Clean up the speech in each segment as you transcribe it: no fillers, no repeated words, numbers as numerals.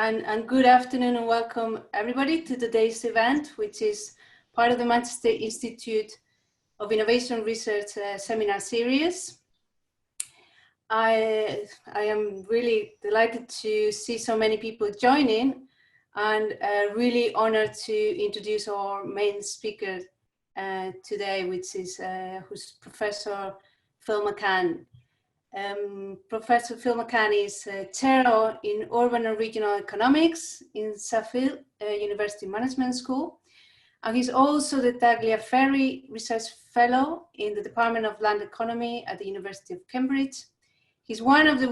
and good afternoon and welcome everybody to today's event, which is part of the Manchester Institute of Innovation Research seminar series. I am really delighted to see so many people joining, and really honored to introduce our main speaker today, which is who's Professor Phil McCann. Professor Phil McCann is Chair in Urban and Regional Economics in Sheffield University Management School, and he's also the Tagliaferri Research Fellow in the Department of Land Economy at the University of Cambridge. He's one of the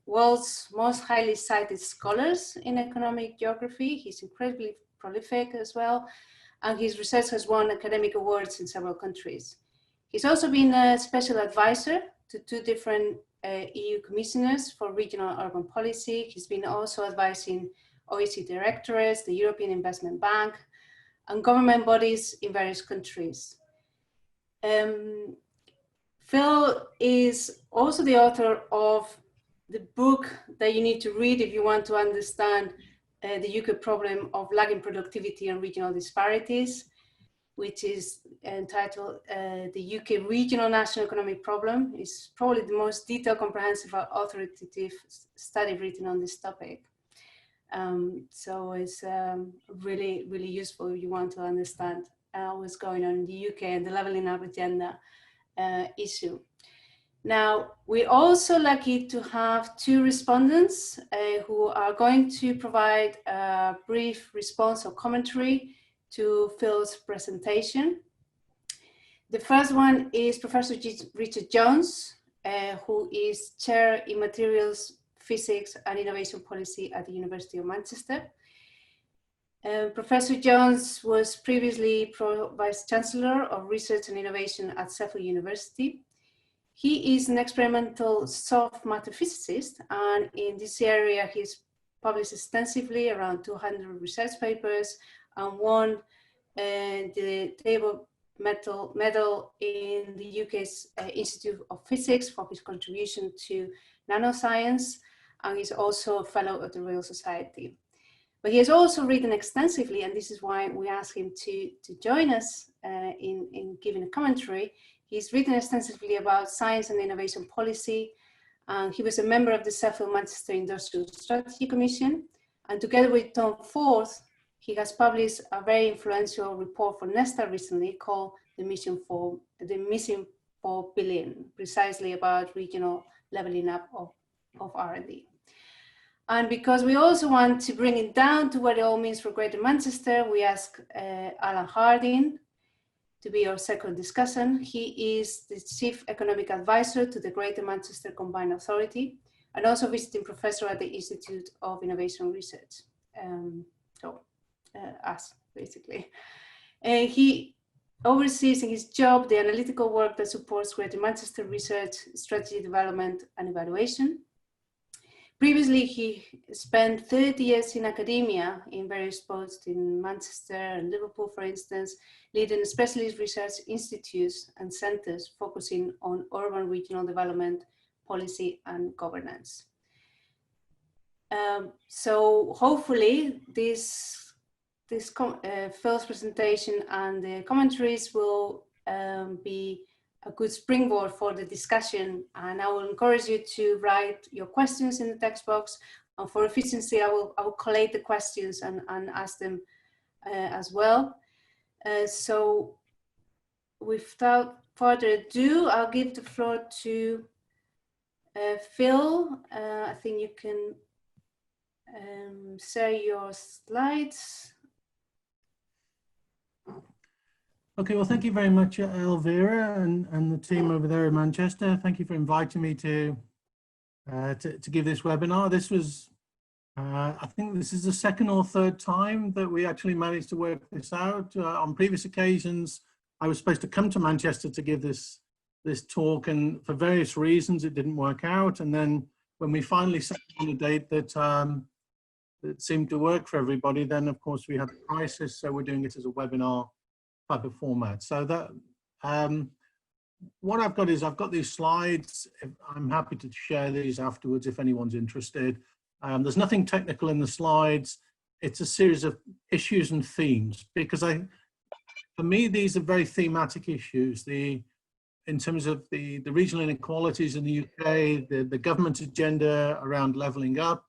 world's most highly cited scholars in economic geography. He's incredibly prolific as well, and his research has won academic awards in several countries. He's also been a special advisor to two different EU commissioners for regional urban policy. He's been also advising OECD directorates, the European Investment Bank, and government bodies in various countries. Phil is also the author of the book that you need to read if you want to understand the UK problem of lagging productivity and regional disparities, which is entitled The UK Regional National Economic Problem. It's probably the most detailed, comprehensive, authoritative study written on this topic. So it's really, really useful if you want to understand what's going on in the UK and the levelling up agenda issue. Now, we're also lucky to have two respondents who are going to provide a brief response or commentary to Phil's presentation. The first one is Professor Richard Jones, who is Chair in Materials Physics and Innovation Policy at the University of Manchester. Professor Jones was previously Vice Chancellor of Research and Innovation at Sheffield University. He is an experimental soft matter physicist, and in this area he's published extensively, around 200 research papers, and won the Table Medal in the UK's Institute of Physics for his contribution to nanoscience, and he's also a Fellow of the Royal Society. But he has also written extensively, and this is why we asked him to join us in giving a commentary. He's written extensively about science and innovation policy, and he was a member of the Sheffield Manchester Industrial Strategy Commission, and together with Tom Forth, he has published a very influential report for Nesta recently called The Missing 4 Billion, precisely about regional levelling up of R&D. And because we also want to bring it down to what it all means for Greater Manchester, we ask Alan Harding to be our second discussant. He is the Chief Economic Advisor to the Greater Manchester Combined Authority and also visiting professor at the Institute of Innovation Research. Us, basically. He oversees in his job the analytical work that supports Greater Manchester research, strategy development, and evaluation. Previously, he spent 30 years in academia in various posts in Manchester and Liverpool, for instance, leading specialist research institutes and centers focusing on urban regional development, policy, and governance. So hopefully Phil's presentation and the commentaries will be a good springboard for the discussion, and I will encourage you to write your questions in the text box. And for efficiency, I will collate the questions and ask them as well. So without further ado, I'll give the floor to Phil. I think you can share your slides. Okay, well, thank you very much, Elvira, and the team over there in Manchester. Thank you for inviting me to give this webinar. This was, I think this is the second or third time that we actually managed to work this out. On previous occasions, I was supposed to come to Manchester to give this talk, and for various reasons, it didn't work out. And then when we finally set on a date that seemed to work for everybody, then of course we had the crisis, so we're doing it as a webinar type of format. So that what I've got is I've got these slides. I'm happy to share these afterwards if anyone's interested. There's nothing technical in the slides. It's a series of issues and themes, because for me, these are very thematic issues. In terms of the regional inequalities in the UK, the government agenda around levelling up,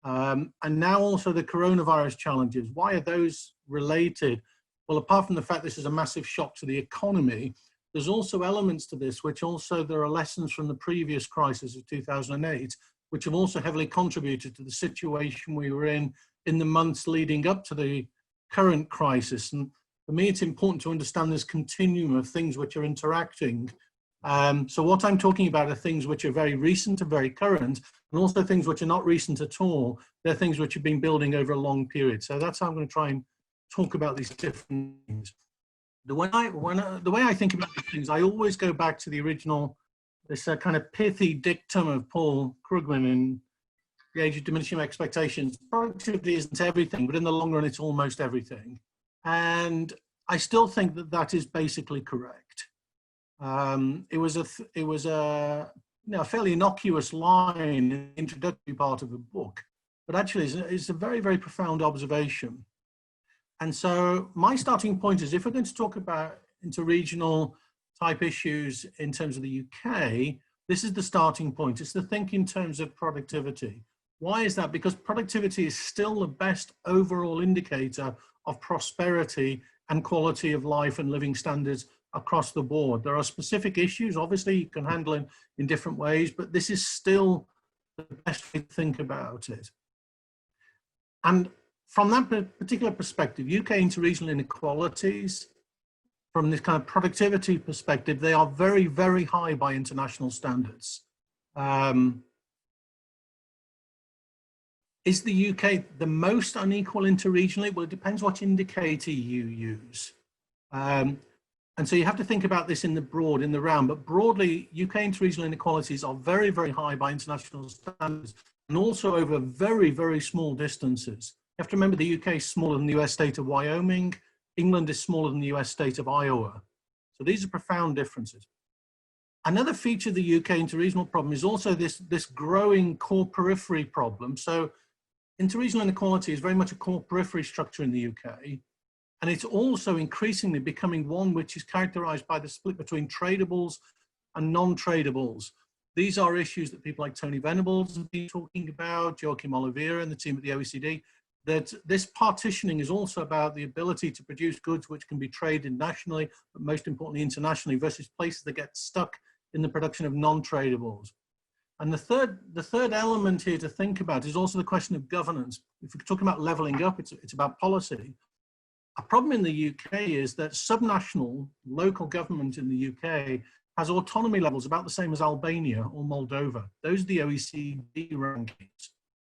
and now also the coronavirus challenges. Why are those related? Well, apart from the fact this is a massive shock to the economy, there's also elements to this which also there are lessons from the previous crisis of 2008, which have also heavily contributed to the situation we were in the months leading up to the current crisis. And for me, it's important to understand this continuum of things which are interacting. So what I'm talking about are things which are very recent and very current, and also things which are not recent at all. They're things which have been building over a long period. So that's how I'm going to try and talk about these different things. The way I think about these things, I always go back to the original, this kind of pithy dictum of Paul Krugman in The Age of Diminishing Expectations. Productivity isn't everything, but in the long run, it's almost everything. And I still think that that is basically correct. It was a fairly innocuous line in the introductory part of the book, but actually it's a very, very profound observation. And so my starting point is, if we're going to talk about interregional type issues in terms of the UK, this is the starting point. It's to think in terms of productivity. Why is that? Because productivity is still the best overall indicator of prosperity and quality of life and living standards across the board. There are specific issues, obviously, you can handle in different ways, but this is still the best way to think about it. And from that particular perspective, UK interregional inequalities, from this kind of productivity perspective, they are very, very high by international standards. Is the UK the most unequal interregionally? Well, it depends what indicator you use. And so you have to think about this in the round, but broadly, UK interregional inequalities are very, very high by international standards, and also over very, very small distances. You have to remember the UK is smaller than the US state of Wyoming. England is smaller than the US state of Iowa. So these are profound differences. Another feature of the UK interregional problem is also this growing core periphery problem. So interregional inequality is very much a core periphery structure in the UK. And it's also increasingly becoming one which is characterized by the split between tradables and non-tradables. These are issues that people like Tony Venables have been talking about, Joachim Oliveira and the team at the OECD, that this partitioning is also about the ability to produce goods which can be traded nationally, but most importantly internationally, versus places that get stuck in the production of non-tradables. And the third element here to think about is also the question of governance. If we're talking about levelling up, it's about policy. A problem in the UK is that subnational local government in the UK has autonomy levels about the same as Albania or Moldova. Those are the OECD rankings.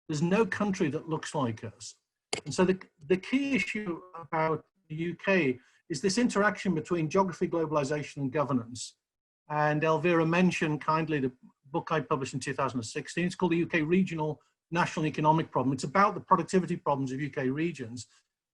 There's no country that looks like us. And so the key issue about the UK is this interaction between geography, globalization, and governance. And Elvira mentioned kindly the book I published in 2016. It's called the UK Regional National Economic Problem. It's about the productivity problems of UK regions.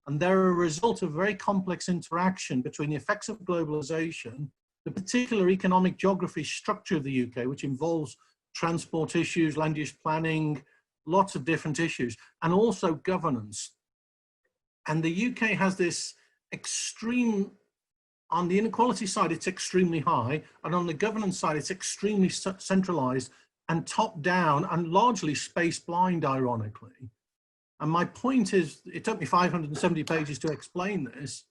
And they're a result of a very complex interaction between the effects of globalization, the particular economic geography structure of the UK, which involves transport issues, land use planning, lots of different issues, and also governance. And the UK has this extreme, on the inequality side, it's extremely high, and on the governance side, it's extremely centralized and top down and largely space blind, ironically. And my point is, it took me 570 pages to explain this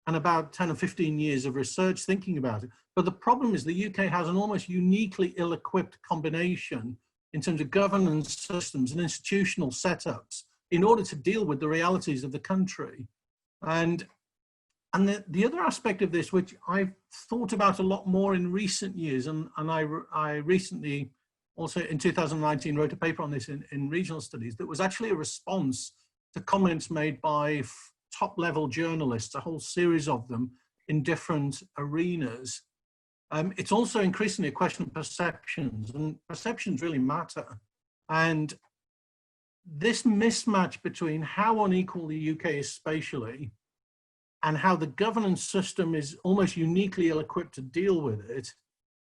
and about 10 or 15 years of research thinking about it. But the problem is the UK has an almost uniquely ill-equipped combination in terms of governance systems and institutional setups in order to deal with the realities of the country. And the other aspect of this, which I've thought about a lot more in recent years, and I recently, also in 2019, wrote a paper on this in regional studies that was actually a response to comments made by top-level journalists, a whole series of them in different arenas. It's also increasingly a question of perceptions, and perceptions really matter. And this mismatch between how unequal the UK is spatially and how the governance system is almost uniquely ill-equipped to deal with it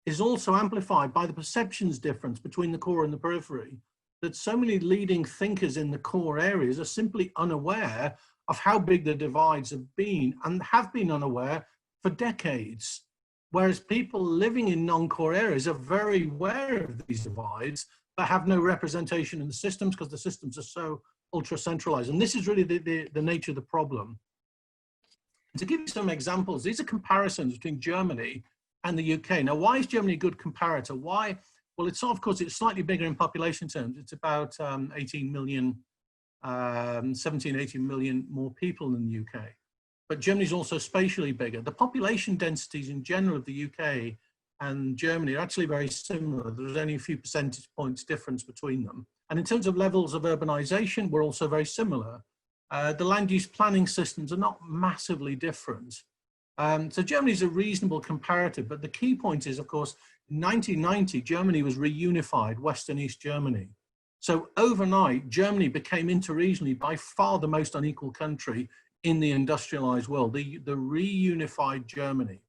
is also amplified by the perceptions difference between the core and the periphery. that so many leading thinkers in the core areas are simply unaware of how big the divides have been, and have been unaware for decades. Whereas people living in non-core areas are very aware of these divides, but have no representation in the systems because the systems are so ultra-centralized. And this is really the nature of the problem. To give you some examples, these are comparisons between Germany and the UK. Now, why is Germany a good comparator? Why? Well, it's of course, it's slightly bigger in population terms. It's about 18 million, 17, 18 million more people than the UK. But Germany is also spatially bigger. The population densities in general of the UK and Germany are actually very similar. There's only a few percentage points difference between them. And in terms of levels of urbanization, we're also very similar. The land use planning systems are not massively different. So Germany is a reasonable comparative, but the key point is, of course, in 1990, Germany was reunified, West and East Germany. So overnight, Germany became interregionally by far the most unequal country in the industrialized world, the reunified Germany.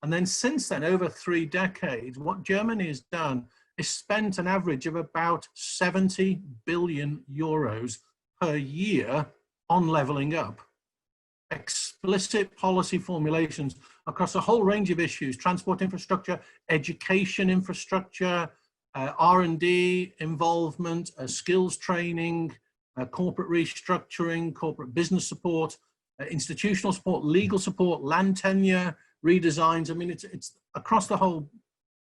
And then since then, over 3 decades, what Germany has done is spent an average of about 70 billion euros per year on leveling up. Explicit policy formulations across a whole range of issues: transport infrastructure, education infrastructure, R&D involvement, skills training, corporate restructuring, corporate business support, institutional support, legal support, land tenure, redesigns. I mean, it's across the whole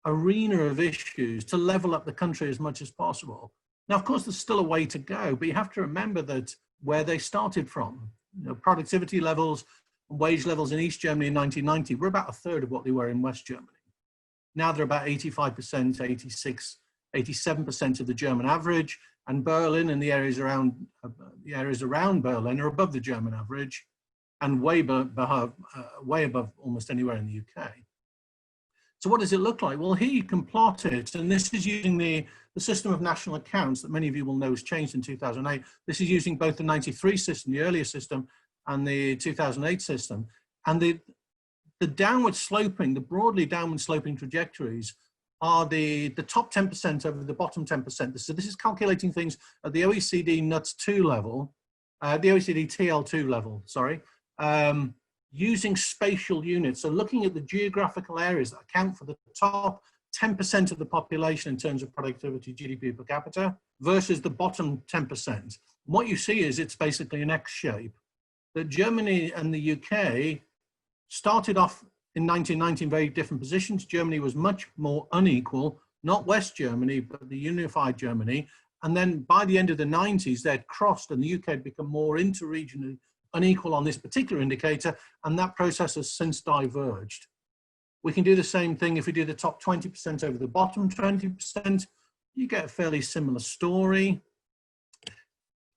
arena of issues to level up the country as much as possible. Now, of course, there's still a way to go, but you have to remember that where they started from, you know, productivity levels, wage levels in East Germany in 1990 were about 1/3 of what they were in West Germany. Now they're about 85%, 86, 87% of the German average, and Berlin and the areas around Berlin are above the German average, and way above almost anywhere in the UK. So what does it look like? Well, here you can plot it, and this is using the system of national accounts that many of you will know has changed in 2008. This is using both the 93 system, the earlier system, and the 2008 system. And the downward sloping, the broadly downward sloping trajectories are the top 10% over the bottom 10%. So this is calculating things at the OECD NUTS 2 level, the OECD TL2 level, sorry, using spatial units. So looking at the geographical areas that account for the top 10% of the population in terms of productivity, GDP per capita, versus the bottom 10%. What you see is it's basically an X shape. That Germany and the UK started off in 1990 in very different positions. Germany was much more unequal, not West Germany, but the unified Germany. And then by the end of the 90s, they'd crossed and the UK had become more interregionally unequal on this particular indicator, and that process has since diverged. We can do the same thing if we do the top 20% over the bottom 20%. You get a fairly similar story.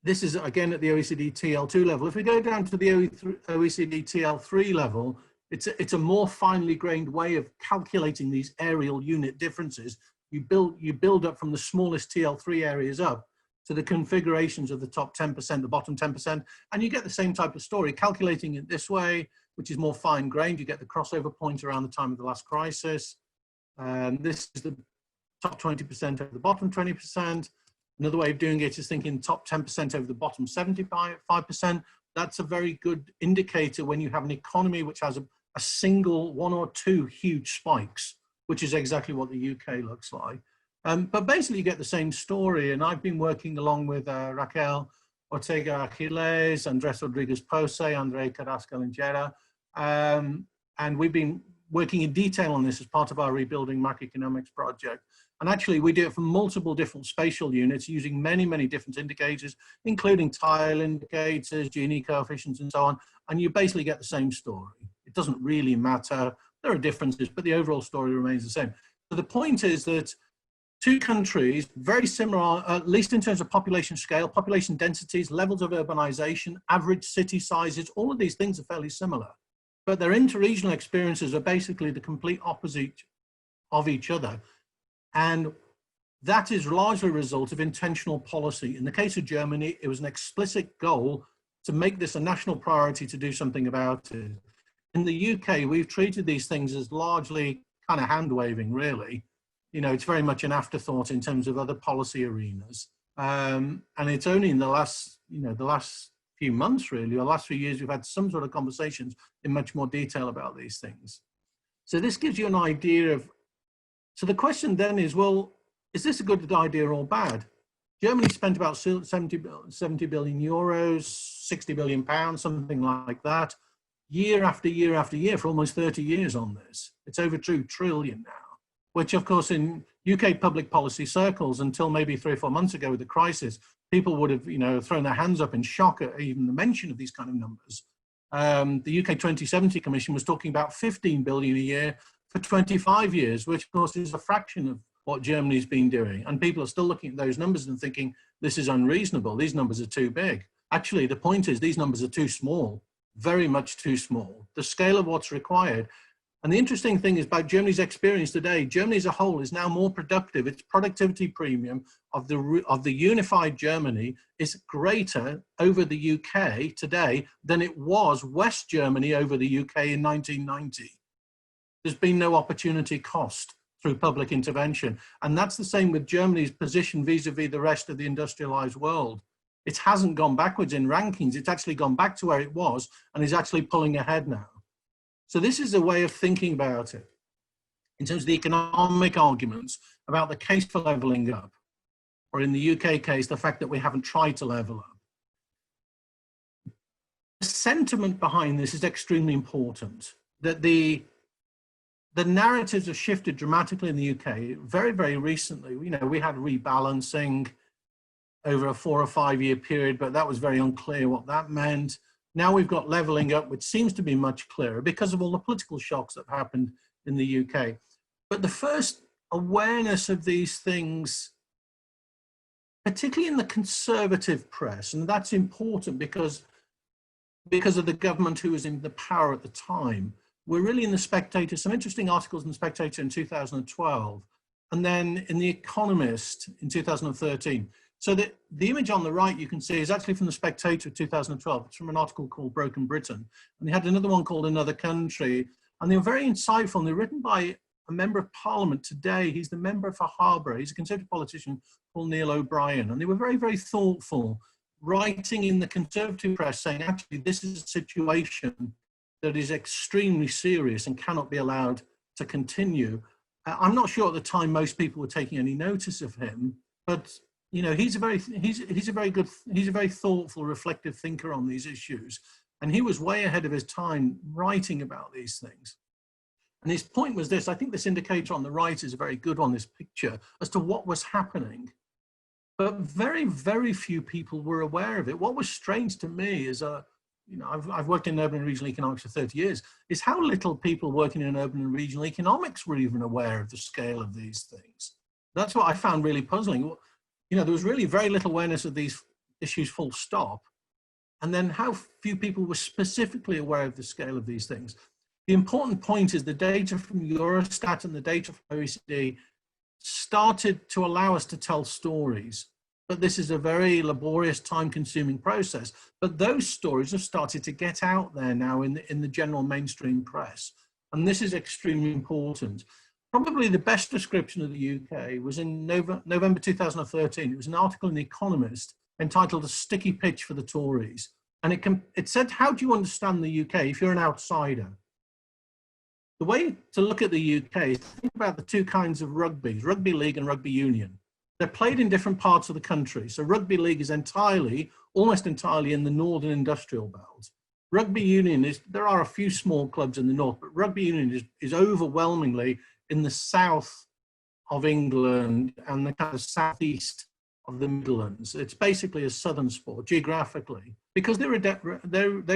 This is again at the OECD TL2 level. If we go down to the OECD TL3 level, it's a more finely grained way of calculating these areal unit differences. You build up from the smallest TL3 areas up to the configurations of the top 10%, the bottom 10%, and you get the same type of story. Calculating it this way, which is more fine-grained, you get the crossover point around the time of the last crisis. This is the top 20% over the bottom 20%. Another way of doing it is thinking top 10% over the bottom 75%. That's a very good indicator when you have an economy which has a single, 1 or 2 huge spikes, which is exactly what the UK looks like. But basically you get the same story, and I've been working along with Raquel Ortega-Aquiles, Andres Rodriguez-Pose, Andre Carrasco-Lingera, and we've been working in detail on this as part of our Rebuilding Macroeconomics project. And actually we do it from multiple different spatial units using many, many different indicators, including tile indicators, Gini coefficients, and so on. And you basically get the same story. It doesn't really matter. There are differences, but the overall story remains the same. So the point is that 2 countries, very similar, at least in terms of population scale, population densities, levels of urbanization, average city sizes, all of these things are fairly similar. But their interregional experiences are basically the complete opposite of each other. And that is largely a result of intentional policy. In the case of Germany, it was an explicit goal to make this a national priority to do something about it. In the UK, we've treated these things as largely kind of hand-waving, really. you know, it's very much an afterthought in terms of other policy arenas. And it's only in the last, you know, the last few months really, or last few years, we've had some sort of conversations in much more detail about these things. So this gives you an idea of, so the question then is, well, is this a good idea or bad? Germany spent about 70 billion euros, 60 billion pounds, something like that, year after year after year for almost 30 years on this. It's over 2 trillion now, which of course in UK public policy circles until maybe 3 or 4 months ago with the crisis, people would have, you know, thrown their hands up in shock at even the mention of these kind of numbers. The UK 2070 Commission was talking about 15 billion a year for 25 years, which of course is a fraction of what Germany's been doing. And people are still looking at those numbers and thinking, this is unreasonable, these numbers are too big. Actually, the point is these numbers are too small, very much too small. The scale of what's required. And the interesting thing is about Germany's experience today, Germany as a whole is now more productive. Its productivity premium of the unified Germany is greater over the UK today than it was West Germany over the UK in 1990. There's been no opportunity cost through public intervention. And that's the same with Germany's position vis-a-vis the rest of the industrialized world. It hasn't gone backwards in rankings, it's actually gone back to where it was and is actually pulling ahead now. So this is a way of thinking about it in terms of the economic arguments about the case for levelling up, or in the UK case, the fact that we haven't tried to level up. The sentiment behind this is extremely important, that the narratives have shifted dramatically in the UK very, very recently. You know, we had rebalancing over a 4 or 5 year period, but that was very unclear what that meant. Now we've got levelling up, which seems to be much clearer because of all the political shocks that happened in the UK. But the first awareness of these things, particularly in the conservative press, and that's important because of the government who was in the power at the time, we're really in the Spectator, some interesting articles in the Spectator in 2012, and then in the Economist in 2013. So the image on the right you can see is actually from the Spectator of 2012. It's from an article called Broken Britain. And they had another one called Another Country. And they were very insightful. And they're written by a member of parliament today. He's the member for Harbour. He's a Conservative politician called Neil O'Brien. And they were very, very thoughtful, writing in the Conservative press saying, actually, this is a situation that is extremely serious and cannot be allowed to continue. I'm not sure at the time most people were taking any notice of him, but you know, he's a very thoughtful, reflective thinker on these issues, and he was way ahead of his time writing about these things. And his point was this: I think this indicator on the right is a very good on this picture as to what was happening, but very, very few people were aware of it. What was strange to me is you know, I've worked in urban and regional economics for 30 years, is how little people working in urban and regional economics were even aware of the scale of these things. That's what I found really puzzling. You know, there was really very little awareness of these issues, full stop. And then how few people were specifically aware of the scale of these things. The important point is the data from Eurostat and the data from OECD started to allow us to tell stories. But this is a very laborious, time-consuming process. But those stories have started to get out there now in the general mainstream press. And this is extremely important. Probably the best description of the UK was in November 2013. It was an article in The Economist entitled "A Sticky Pitch for the Tories." And it said, how do you understand the UK if you're an outsider? The way to look at the UK is to think about the two kinds of rugby league and rugby union. They're played in different parts of the country. So rugby league is almost entirely in the northern industrial belt. Rugby union there are a few small clubs in the north, but rugby union is overwhelmingly in the south of England and the kind of southeast of the Midlands. It's basically a southern sport geographically because they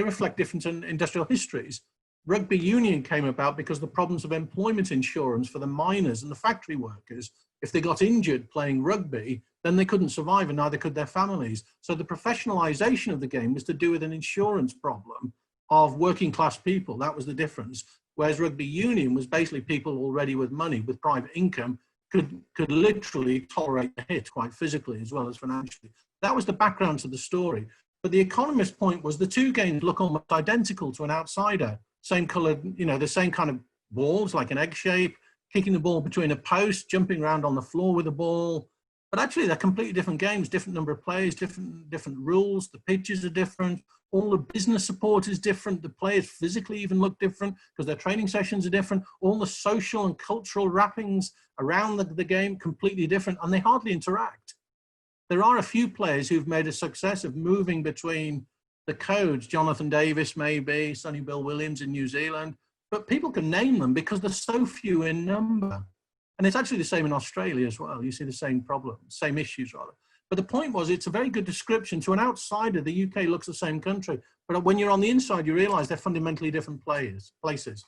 reflect different industrial histories. Rugby union came about because the problems of employment insurance for the miners and the factory workers, if they got injured playing rugby, then they couldn't survive and neither could their families. So the professionalization of the game was to do with an insurance problem of working class people. That was the difference. Whereas rugby union was basically people already with money, with private income, could literally tolerate the hit quite physically as well as financially. That was the background to the story. But the Economist point was the two games look almost identical to an outsider. Same colored, you know, the same kind of balls, like an egg shape, kicking the ball between a post, jumping around on the floor with the ball. But actually, they're completely different games, different number of players, different rules. The pitches are different. All the business support is different. The players physically even look different because their training sessions are different. All the social and cultural wrappings around the game completely different, and they hardly interact. There are a few players who've made a success of moving between the codes, Jonathan Davis maybe, Sonny Bill Williams in New Zealand, but people can name them because they're so few in number. And it's actually the same in Australia as well. You see the same problems, same issues rather. But the point was, it's a very good description. To an outsider, the UK looks the same country. But when you're on the inside, you realize they're fundamentally different places.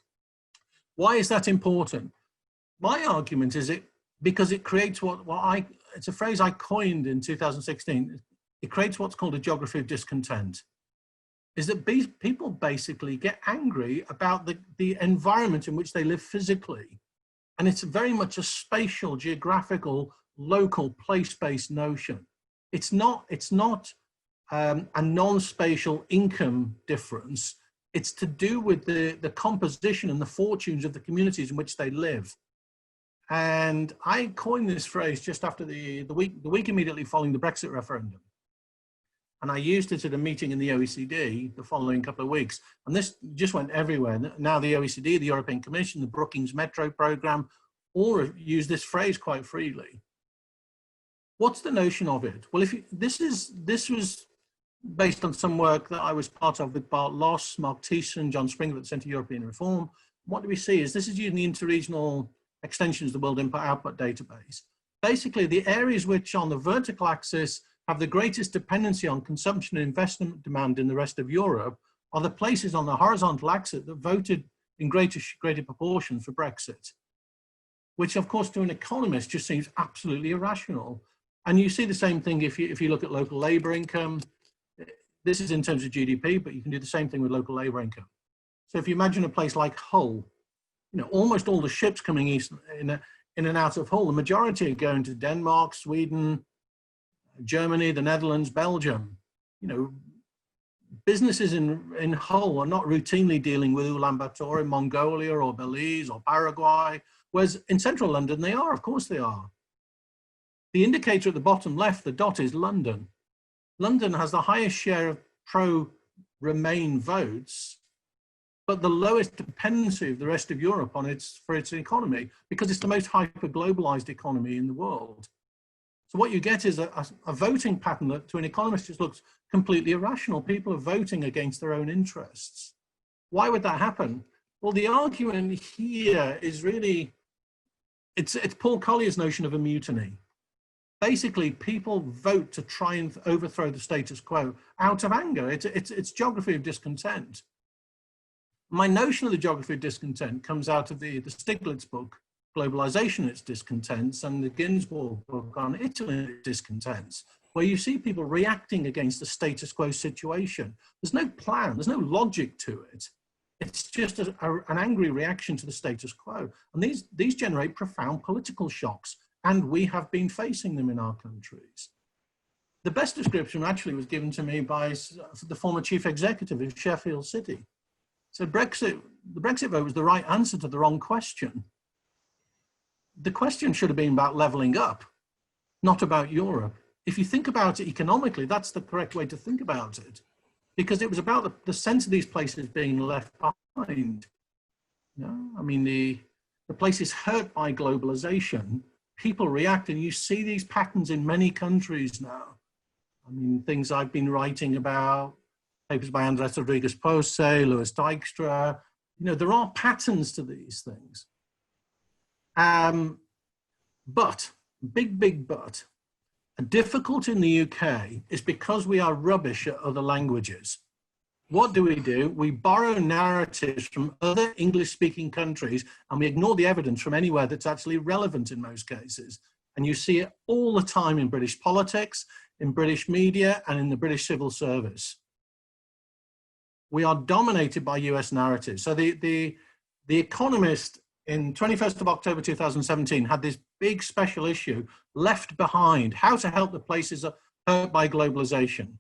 Why is that important? My argument is because it creates it's a phrase I coined in 2016. It creates what's called a geography of discontent. Is that people basically get angry about the environment in which they live physically. And it's very much a spatial, geographical, local, place-based notion. It's not a non-spatial income difference. It's to do with the composition and the fortunes of the communities in which they live. And I coined this phrase just after the week immediately following the Brexit referendum. And I used it at a meeting in the OECD the following couple of weeks. And this just went everywhere. Now the OECD, the European Commission, the Brookings Metro Programme, all use this phrase quite freely. What's the notion of it? Well, this was based on some work that I was part of with Bart Loss, Mark Thiessen, John Springer at the Centre for European Reform. What do we see is this is using the interregional extensions of the World Input-Output Database. Basically, the areas which on the vertical axis have the greatest dependency on consumption and investment demand in the rest of Europe are the places on the horizontal axis that voted in greater proportion for Brexit, which of course to an economist just seems absolutely irrational. And you see the same thing if you look at local labour income. This is in terms of GDP, but you can do the same thing with local labour income. So if you imagine a place like Hull, almost all the ships coming east in and out of Hull, the majority are going to Denmark, Sweden, Germany, the Netherlands, Belgium. Businesses in Hull are not routinely dealing with Ulaanbaatar in Mongolia or Belize or Paraguay, whereas in central London they are, of course they are. The indicator at the bottom left, the dot, is London. London has the highest share of pro-Remain votes, but the lowest dependency of the rest of Europe for its economy, because it's the most hyper-globalized economy in the world. So what you get is a voting pattern that to an economist just looks completely irrational. People are voting against their own interests. Why would that happen? Well, the argument here is really, it's Paul Collier's notion of a mutiny. Basically, people vote to try and overthrow the status quo out of anger. It's geography of discontent. My notion of the geography of discontent comes out of the Stiglitz book, Globalization and its Discontents, and the Ginsburg book on Italy and its discontents, where you see people reacting against the status quo situation. There's no plan, there's no logic to it. It's just an angry reaction to the status quo. And these generate profound political shocks, and we have been facing them in our countries. The best description actually was given to me by the former chief executive of Sheffield City. So the Brexit vote was the right answer to the wrong question. The question should have been about levelling up, not about Europe. If you think about it economically, that's the correct way to think about it, because it was about the sense of these places being left behind. I mean, the place is hurt by globalization. People react, and you see these patterns in many countries now. I mean, things I've been writing about, papers by Andres Rodriguez Posse, Louis Dijkstra, there are patterns to these things. But, big but, a difficulty in the UK is because we are rubbish at other languages. What do? We borrow narratives from other English-speaking countries, and we ignore the evidence from anywhere that's actually relevant in most cases. And you see it all the time in British politics, in British media, and in the British civil service. We are dominated by US narratives. So the Economist in 21st of October 2017 had this big special issue, Left Behind, how to help the places hurt by globalization.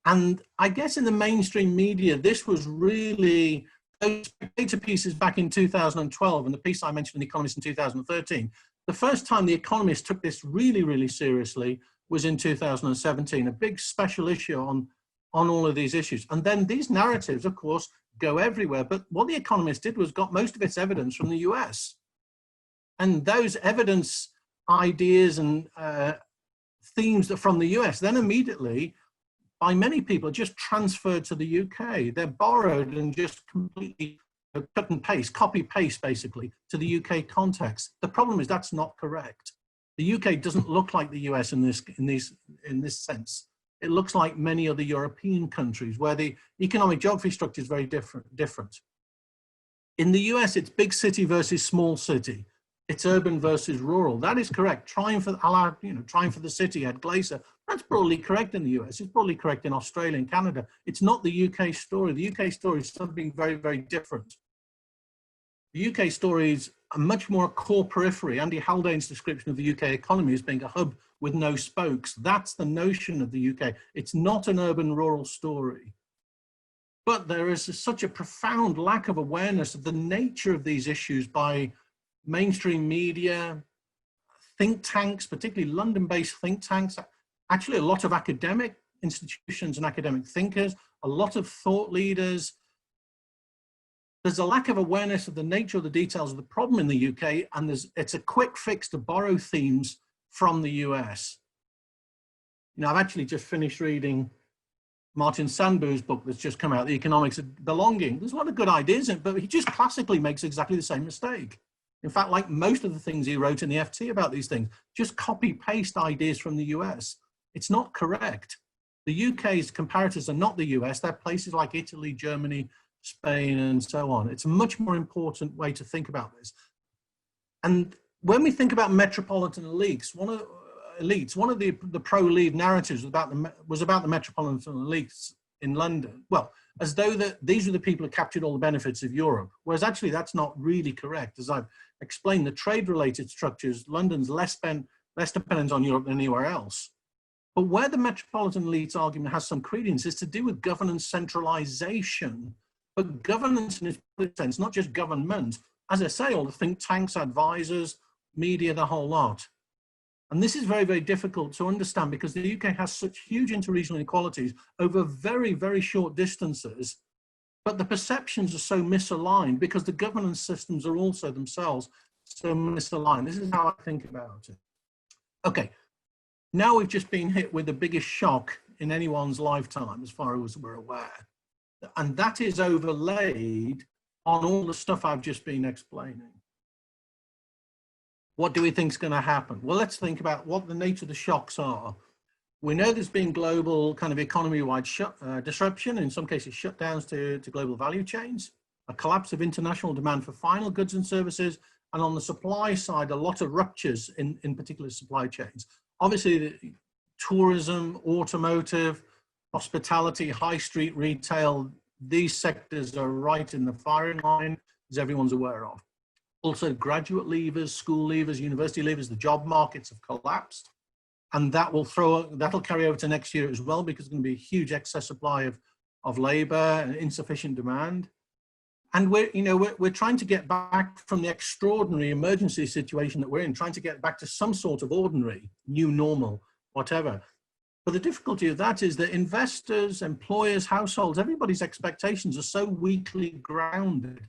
And I guess in the mainstream media, this was really those data pieces back in 2012 and the piece I mentioned in The Economist in 2013, the first time The Economist took this really, really seriously was in 2017, a big special issue on all of these issues. And then these narratives, of course, go everywhere. But what The Economist did was got most of its evidence from the US. And those evidence ideas and themes that from the US then immediately, by many people, are just transferred to the UK. They're borrowed and just completely cut and paste, copy paste basically, to the UK context. The problem is that's not correct. The UK doesn't look like the US in this sense. It looks like many other European countries where the economic geography structure is very different. In the US, it's big city versus small city. It's urban versus rural. That is correct. Trying for the city at Glacier, that's broadly correct in the US. It's broadly correct in Australia and Canada. It's not the UK story. The UK story is something very, very different. The UK story is a much more core periphery. Andy Haldane's description of the UK economy as being a hub with no spokes. That's the notion of the UK. It's not an urban-rural story. But there is such a profound lack of awareness of the nature of these issues by mainstream media, think tanks, particularly London-based think tanks, actually a lot of academic institutions and academic thinkers, a lot of thought leaders. There's a lack of awareness of the nature of the details of the problem in the UK, and it's a quick fix to borrow themes from the US. You know, I've actually just finished reading Martin Sandbu's book that's just come out, The Economics of Belonging. There's a lot of good ideas in it, but he just classically makes exactly the same mistake. In fact, like most of the things he wrote in the FT about these things, just copy paste ideas from the US. It's not correct. The UK's comparators are not the US. They're places like Italy, Germany, Spain, and so on. It's a much more important way to think about this. And when we think about metropolitan elites, one of the pro-Leave narratives was about the metropolitan elites in London. Well, as though these are the people who captured all the benefits of Europe, whereas actually that's not really correct. As I've explained, the trade-related structures, London's less dependent on Europe than anywhere else. But where the metropolitan elites argument has some credence is to do with governance centralization, but governance in its sense, not just government. As I say, all the think tanks, advisors, media, the whole lot. And this is very, very difficult to understand because the UK has such huge interregional inequalities over very, very short distances, but the perceptions are so misaligned because the governance systems are also themselves so misaligned. This is how I think about it. Okay, now we've just been hit with the biggest shock in anyone's lifetime, as far as we're aware. And that is overlaid on all the stuff I've just been explaining. What do we think is going to happen? Well, let's think about what the nature of the shocks are. We know there's been global kind of economy-wide disruption, in some cases shutdowns to global value chains, a collapse of international demand for final goods and services, and on the supply side, a lot of ruptures in particular supply chains. Obviously, tourism, automotive, hospitality, high street retail, these sectors are right in the firing line, as everyone's aware of. Also, graduate leavers, school leavers, university leavers, the job markets have collapsed. And that'll carry over to next year as well, because there's going to be a huge excess supply of labor and insufficient demand. And we're trying to get back from the extraordinary emergency situation that we're in, trying to get back to some sort of ordinary, new normal, whatever. But the difficulty of that is that investors, employers, households, everybody's expectations are so weakly grounded.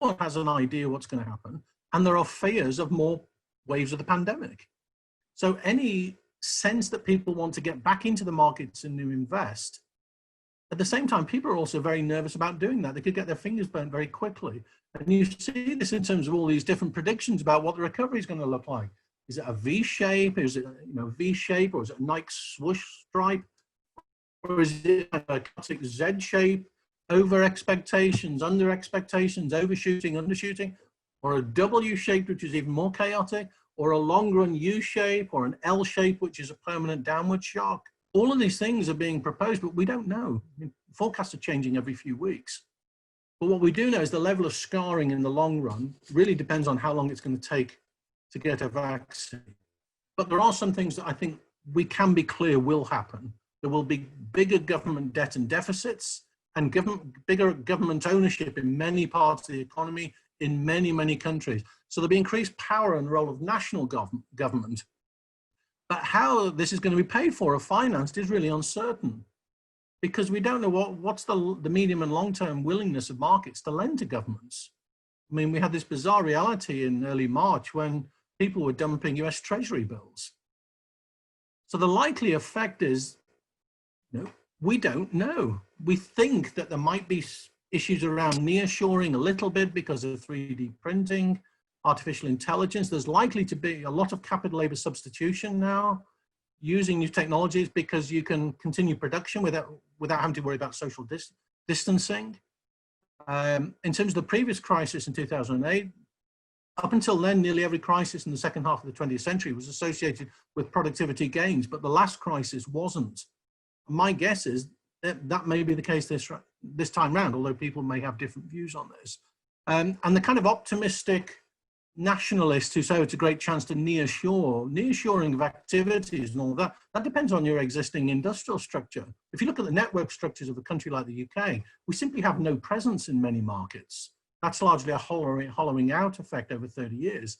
No one has an idea what's going to happen. And there are fears of more waves of the pandemic. So any sense that people want to get back into the markets and to invest, at the same time, people are also very nervous about doing that. They could get their fingers burnt very quickly. And you see this in terms of all these different predictions about what the recovery is going to look like. Is it a V shape? Is it V shape, or is it a Nike swoosh stripe? Or is it a classic Z shape? Over expectations, under expectations, overshooting, undershooting, or a W shape, which is even more chaotic, or a long run U shape, or an L shape, which is a permanent downward shock. All of these things are being proposed, but we don't know. I mean, forecasts are changing every few weeks. But what we do know is the level of scarring in the long run really depends on how long it's going to take to get a vaccine. But there are some things that I think we can be clear will happen. There will be bigger government debt and deficits. and bigger government ownership in many parts of the economy in many, many countries. So there'll be increased power and role of national government. But how this is going to be paid for or financed is really uncertain, because we don't know what's the medium and long-term willingness of markets to lend to governments. I mean, we had this bizarre reality in early March when people were dumping US Treasury bills. So the likely effect is, we don't know. We think that there might be issues around nearshoring a little bit because of 3D printing, artificial intelligence. There's likely to be a lot of capital labor substitution now, using new technologies because you can continue production without having to worry about social distancing. In terms of the previous crisis in 2008, up until then, nearly every crisis in the second half of the 20th century was associated with productivity gains, but the last crisis wasn't. My guess is that may be the case this time round, although people may have different views on this. And the kind of optimistic nationalists who say it's a great chance to nearshoring of activities and all that depends on your existing industrial structure. If you look at the network structures of a country like the UK, we simply have no presence in many markets. That's largely a hollowing out effect over 30 years.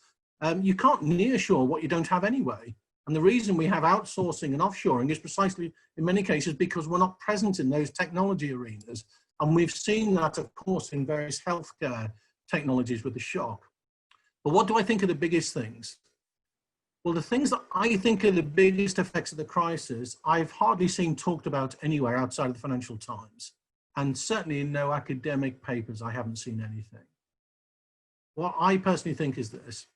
You can't nearshore what you don't have anyway. And the reason we have outsourcing and offshoring is precisely, in many cases, because we're not present in those technology arenas. And we've seen that, of course, in various healthcare technologies with the shock. But what do I think are the biggest things? Well, the things that I think are the biggest effects of the crisis, I've hardly seen talked about anywhere outside of the Financial Times. And certainly in no academic papers, I haven't seen anything. What I personally think is this,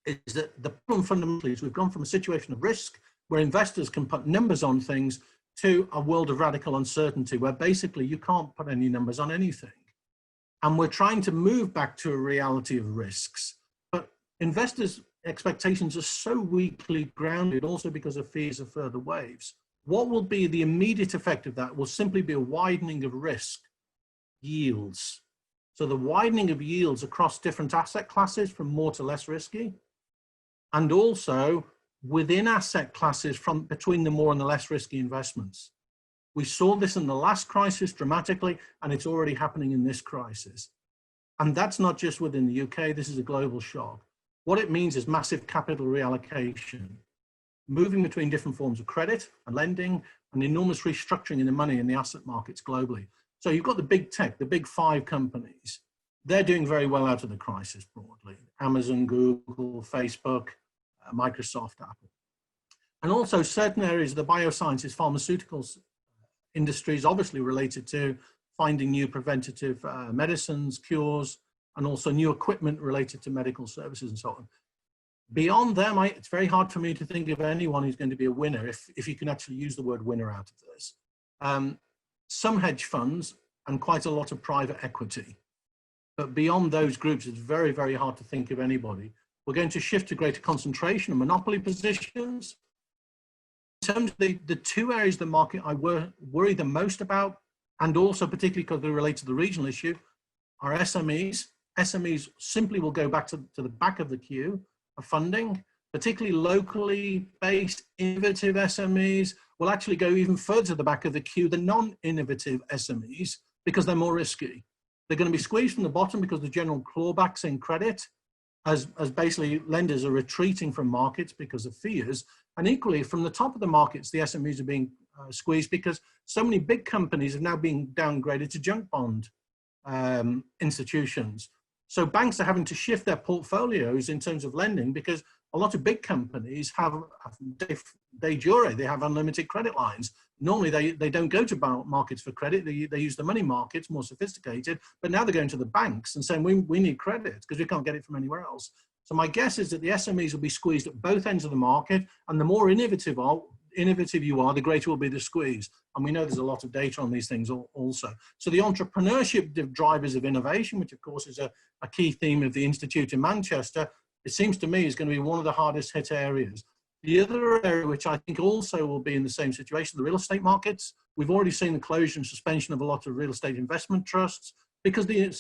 is that the problem fundamentally is we've gone from a situation of risk where investors can put numbers on things to a world of radical uncertainty where basically you can't put any numbers on anything. And we're trying to move back to a reality of risks. But investors' expectations are so weakly grounded also because of fears of further waves. What will be the immediate effect of that will simply be a widening of risk yields. So the widening of yields across different asset classes from more to less risky, and also within asset classes from between the more and the less risky investments. We saw this in the last crisis dramatically, and it's already happening in this crisis. And that's not just within the UK, this is a global shock. What it means is massive capital reallocation, moving between different forms of credit and lending, and enormous restructuring in the money in the asset markets globally. So you've got the big tech, the big 5 companies. They're doing very well out of the crisis broadly. Amazon, Google, Facebook, Microsoft, Apple. And also certain areas of the biosciences, pharmaceuticals industries, obviously related to finding new preventative medicines, cures, and also new equipment related to medical services and so on. Beyond them, it's very hard for me to think of anyone who's going to be a winner, if you can actually use the word winner out of this. Some hedge funds and quite a lot of private equity. But beyond those groups, it's very, very hard to think of anybody. We're going to shift to greater concentration of monopoly positions. In terms of the 2 areas of the market I worry the most about, and also particularly because they relate to the regional issue, are SMEs. SMEs simply will go back to the back of the queue of funding, particularly locally based innovative SMEs will actually go even further to the back of the queue than non-innovative SMEs because they're more risky. They're going to be squeezed from the bottom because the general clawbacks in credit as basically lenders are retreating from markets because of fears. And equally from the top of the markets, the SMEs are being squeezed because so many big companies have now been downgraded to junk bond institutions. So banks are having to shift their portfolios in terms of lending because a lot of big companies have de jure, they have unlimited credit lines. Normally they don't go to markets for credit, they use the money markets, more sophisticated, but now they're going to the banks and saying we need credit because we can't get it from anywhere else. So my guess is that the SMEs will be squeezed at both ends of the market, and the more innovative you are, the greater will be the squeeze. And we know there's a lot of data on these things also. So the entrepreneurship drivers of innovation, which of course is a key theme of the Institute in Manchester, it seems to me is going to be one of the hardest hit areas. The other area, which I think also will be in the same situation, the real estate markets. We've already seen the closure and suspension of a lot of real estate investment trusts because the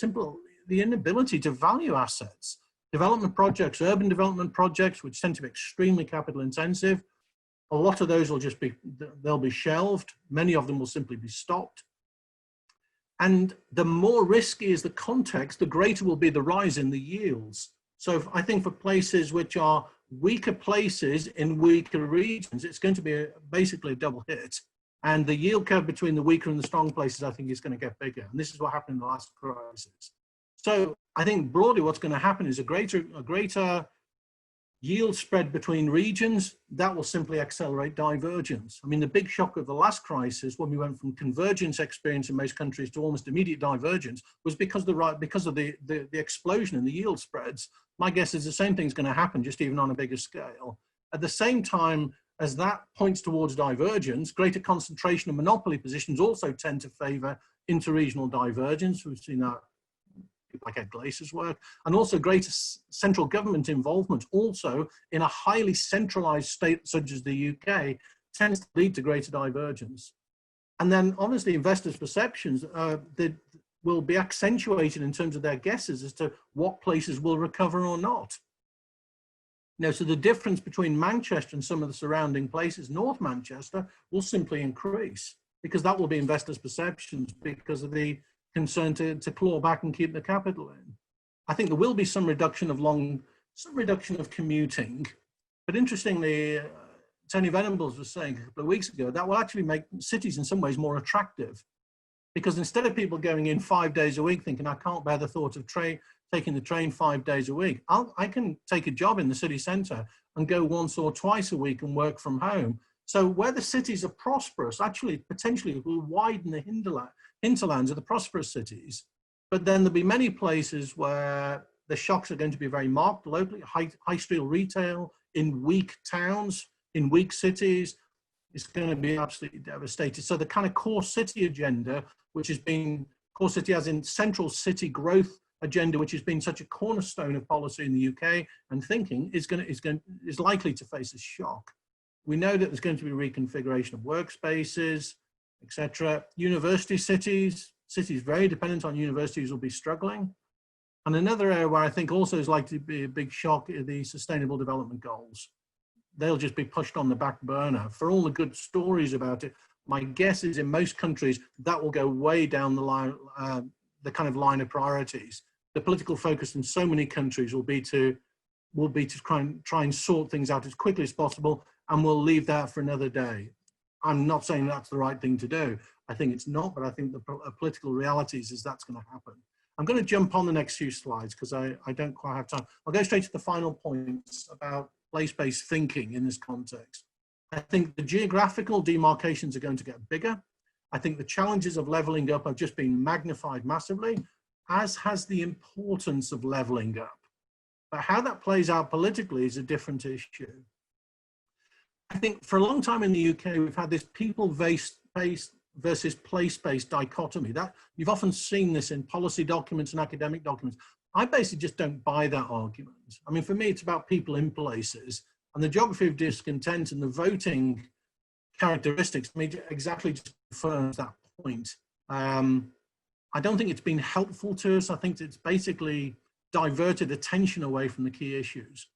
inability to value assets. Development projects, urban development projects, which tend to be extremely capital intensive, a lot of those will just be, they'll be shelved. Many of them will simply be stopped. And the more risky is the context, the greater will be the rise in the yields. So I think for places which are weaker places in weaker regions, it's going to be basically a double hit. And the yield curve between the weaker and the strong places, I think, is going to get bigger. And this is what happened in the last crisis. So I think broadly what's going to happen is a greater yield spread between regions. That will simply accelerate divergence. I mean, the big shock of the last crisis, when we went from convergence experience in most countries to almost immediate divergence, was because of the explosion in the yield spreads. My guess is the same thing's going to happen, just even on a bigger scale. At the same time, as that points towards divergence, greater concentration of monopoly positions also tend to favor interregional divergence. We've seen that like Ed Glaser's work, and also greater central government involvement also in a highly centralized state such as the UK tends to lead to greater divergence. And then obviously investors' perceptions that will be accentuated in terms of their guesses as to what places will recover or not. So the difference between Manchester and some of the surrounding places, North Manchester, will simply increase because that will be investors' perceptions because of the concern to claw back and keep the capital in. I think there will be some reduction of commuting, but interestingly, Tony Venables was saying a couple of weeks ago that will actually make cities in some ways more attractive, because instead of people going in 5 days a week thinking I can't bear the thought of taking the train 5 days a week, I can take a job in the city centre and go once or twice a week and work from home. So where the cities are prosperous, actually potentially will widen the hinterlands of the prosperous cities. But then there'll be many places where the shocks are going to be very marked locally. High street retail in weak towns, in weak cities, is going to be absolutely devastated. So the kind of core city agenda, which has been, core city as in central city growth agenda, which has been such a cornerstone of policy in the UK and thinking, is likely to face a shock. We know that there's going to be reconfiguration of workspaces, etc. University cities very dependent on universities will be struggling. And another area where I think also is likely to be a big shock are the Sustainable Development Goals. They'll just be pushed on the back burner. For all the good stories about it, my guess is in most countries that will go way down the line, the kind of line of priorities. The political focus in so many countries will be to try and sort things out as quickly as possible, and we'll leave that for another day. I'm not saying that's the right thing to do. I think it's not, but I think the political realities is that's going to happen. I'm going to jump on the next few slides because I don't quite have time. I'll go straight to the final points about place-based thinking in this context. I think the geographical demarcations are going to get bigger. I think the challenges of leveling up have just been magnified massively, as has the importance of leveling up. But how that plays out politically is a different issue. I think for a long time in the UK, we've had this people-based versus place-based dichotomy. That you've often seen this in policy documents and academic documents. I basically just don't buy that argument. I mean, for me, it's about people in places, and the geography of discontent and the voting characteristics, I mean, exactly just confirms that point. I don't think it's been helpful to us. I think it's basically diverted attention away from the key issues.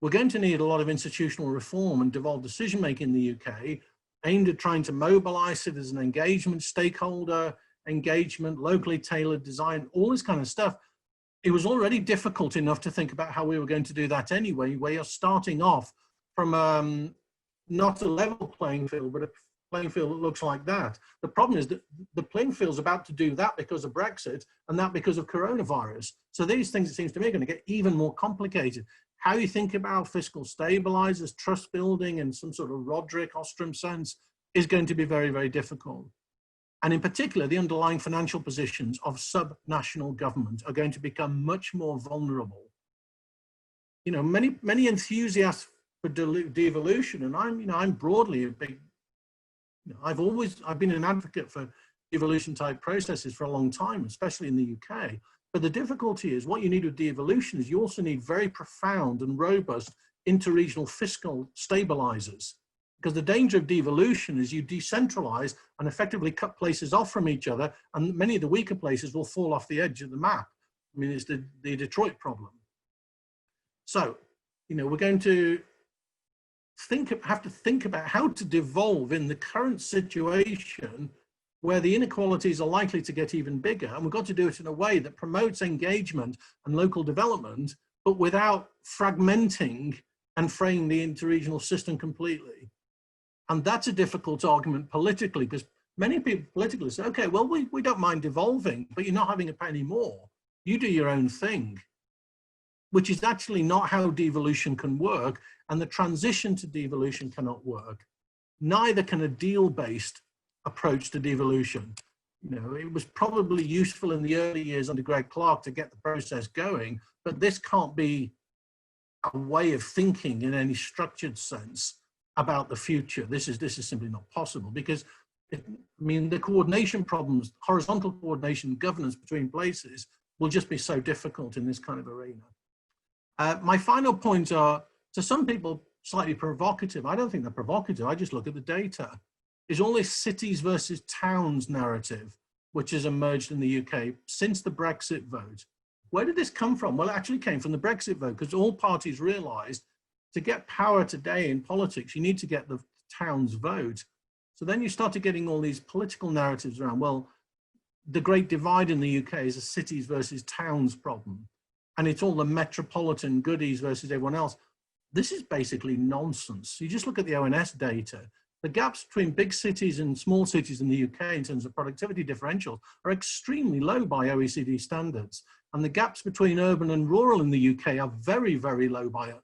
We're going to need a lot of institutional reform and devolved decision-making in the UK, aimed at trying to mobilize citizen engagement, stakeholder engagement, locally tailored design, all this kind of stuff. It was already difficult enough to think about how we were going to do that anyway, where you're starting off from not a level playing field, but a playing field that looks like that. The problem is that the playing field's about to do that because of Brexit and that because of coronavirus. So these things, it seems to me, are going to get even more complicated. How you think about fiscal stabilizers, trust building in some sort of Roderick Ostrom sense is going to be very, very difficult. And in particular, the underlying financial positions of sub-national government are going to become much more vulnerable. You know, many enthusiasts for devolution, and I'm broadly a big, I've been an advocate for devolution type processes for a long time, especially in the UK. But the difficulty is what you need with devolution is you also need very profound and robust interregional fiscal stabilizers. Because the danger of devolution is you decentralize and effectively cut places off from each other, and many of the weaker places will fall off the edge of the map. I mean, it's the Detroit problem. So, you know, we're going to have to think about how to devolve in the current situation where the inequalities are likely to get even bigger, and we've got to do it in a way that promotes engagement and local development, but without fragmenting and fraying the interregional system completely. And that's a difficult argument politically, because many people politically say, okay, well, we don't mind devolving, but you're not having a penny more. You do your own thing, which is actually not how devolution can work, and the transition to devolution cannot work. Neither can a deal-based approach to devolution. You know, it was probably useful in the early years under Greg Clark to get the process going, but this can't be a way of thinking in any structured sense about the future. This is simply not possible, because I mean, the coordination problems, horizontal coordination, governance between places will just be so difficult in this kind of arena. My final points are, to some people, slightly provocative. I don't think they're provocative. I just look at the data. Is all this cities versus towns narrative, which has emerged in the UK since the Brexit vote. Where did this come from? Well, it actually came from the Brexit vote, because all parties realized to get power today in politics, you need to get the town's vote. So then you started getting all these political narratives around, well, the great divide in the UK is a cities versus towns problem. And it's all the metropolitan goodies versus everyone else. This is basically nonsense. You just look at the ONS data. The gaps between big cities and small cities in the UK in terms of productivity differentials are extremely low by OECD standards. And the gaps between urban and rural in the UK are very, very low by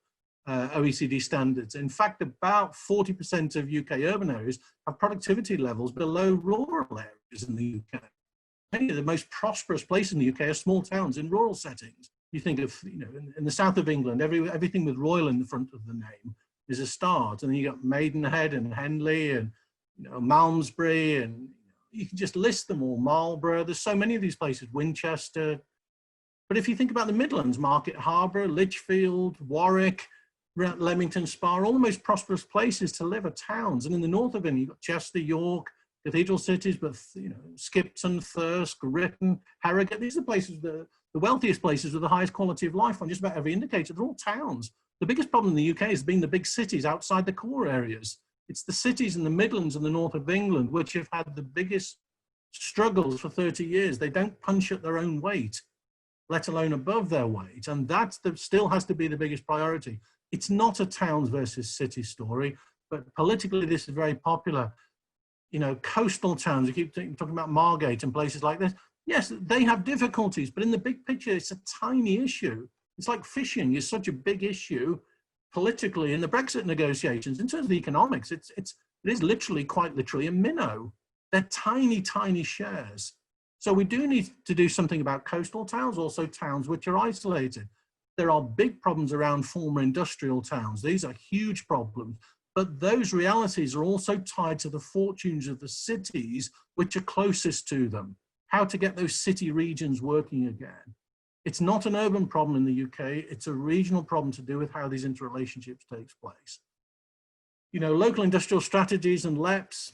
OECD standards. In fact, about 40% of UK urban areas have productivity levels below rural areas in the UK. Many of the most prosperous places in the UK are small towns in rural settings. You think of, you know, in the south of England, everything with Royal in the front of the name is a start. And then you got Maidenhead and Henley and, you know, Malmesbury, and you can just list them all, Marlborough. There's so many of these places, Winchester. But if you think about the Midlands, Market Harborough, Lichfield, Warwick, Leamington Spa, all the most prosperous places to live are towns. And in the north of England, you've got Chester, York, cathedral cities, but, you know, Skipton, Thirsk, Ripon, Harrogate. These are places, the wealthiest places with the highest quality of life on just about every indicator. They're all towns. The biggest problem in the UK has been the big cities outside the core areas. It's the cities in the Midlands and the north of England which have had the biggest struggles for 30 years. They don't punch at their own weight, let alone above their weight. And that still has to be the biggest priority. It's not a towns versus city story, but politically this is very popular. You know, coastal towns, you keep talking about Margate and places like this. Yes, they have difficulties, but in the big picture, it's a tiny issue. It's like fishing is such a big issue politically in the Brexit negotiations. In terms of the economics, it is literally, quite literally, a minnow. They're tiny, tiny shares. So we do need to do something about coastal towns, also towns which are isolated. There are big problems around former industrial towns. These are huge problems. But those realities are also tied to the fortunes of the cities which are closest to them. How to get those city regions working again. It's not an urban problem in the UK, it's a regional problem to do with how these interrelationships takes place. You know, local industrial strategies and LEPs,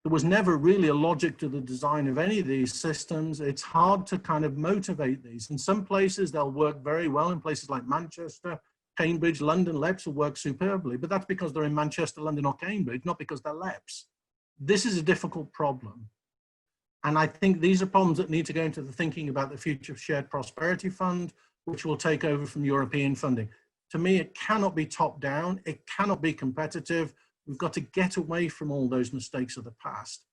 there was never really a logic to the design of any of these systems. It's hard to kind of motivate these. In some places, they'll work very well. In places like Manchester, Cambridge, London, LEPs will work superbly, but that's because they're in Manchester, London, or Cambridge, not because they're LEPs. This is a difficult problem. And I think these are problems that need to go into the thinking about the future shared prosperity fund, which will take over from European funding. To me, it cannot be top down. It cannot be competitive. We've got to get away from all those mistakes of the past.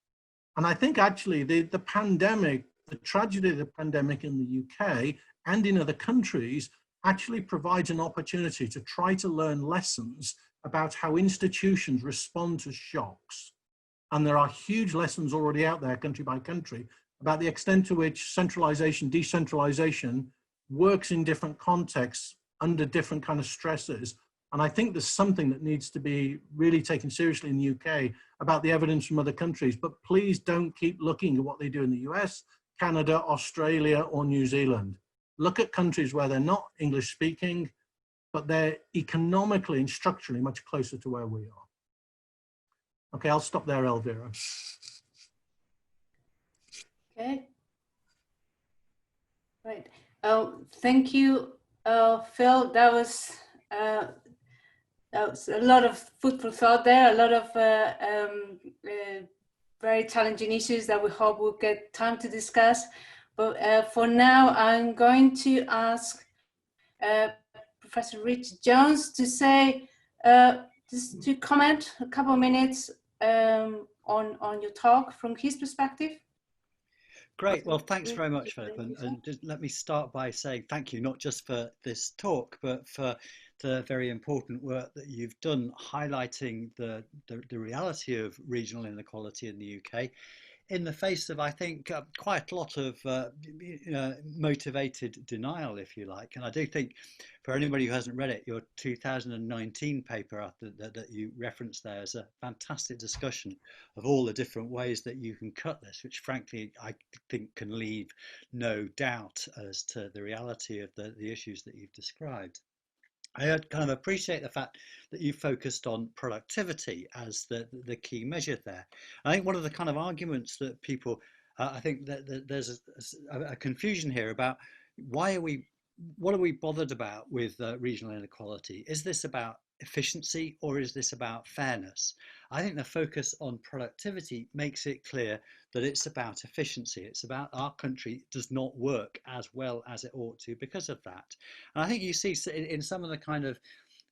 And I think actually the pandemic, the tragedy of the pandemic in the UK and in other countries actually provides an opportunity to try to learn lessons about how institutions respond to shocks. And there are huge lessons already out there, country by country, about the extent to which centralization, decentralization works in different contexts under different kind of stresses. And I think there's something that needs to be really taken seriously in the UK about the evidence from other countries, but please don't keep looking at what they do in the US, Canada, Australia, or New Zealand. Look at countries where they're not English speaking, but they're economically and structurally much closer to where we are. Okay, I'll stop there, Elvira. Okay. Right. Thank you, Phil. That was a lot of food for thought there, a lot of very challenging issues that we hope we'll get time to discuss. But for now, I'm going to ask Professor Rich Jones to say, just to comment a couple of minutes on your talk from his perspective. Great. Well, thanks very much, Philip. And just let me start by saying thank you, not just for this talk, but for the very important work that you've done highlighting the reality of regional inequality in the UK in the face of, I think, quite a lot of motivated denial, if you like. And I do think, for anybody who hasn't read it, your 2019 paper that you referenced there is a fantastic discussion of all the different ways that you can cut this, which frankly I think can leave no doubt as to the reality of the issues that you've described. I kind of appreciate the fact that you focused on productivity as the key measure there. I think one of the kind of arguments that people, I think that there's a confusion here about what are we bothered about with regional inequality? Is this about efficiency or is this about fairness? I think the focus on productivity makes it clear that it's about efficiency. It's about our country does not work as well as it ought to because of that. And I think you see in some of the kind of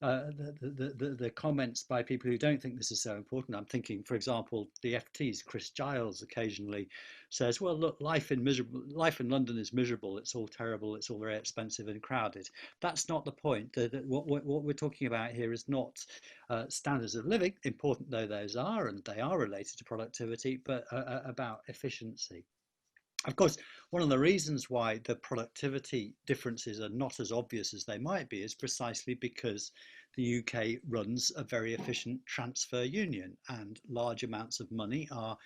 the comments by people who don't think this is so important. I'm thinking, for example, the FT's Chris Giles occasionally says, well, look, life in London is miserable. It's all terrible. It's all very expensive and crowded. That's not the point. What we're talking about here is not standards of living, important though those are, and they are related to productivity, but about efficiency. Of course, one of the reasons why the productivity differences are not as obvious as they might be is precisely because the UK runs a very efficient transfer union and large amounts of money are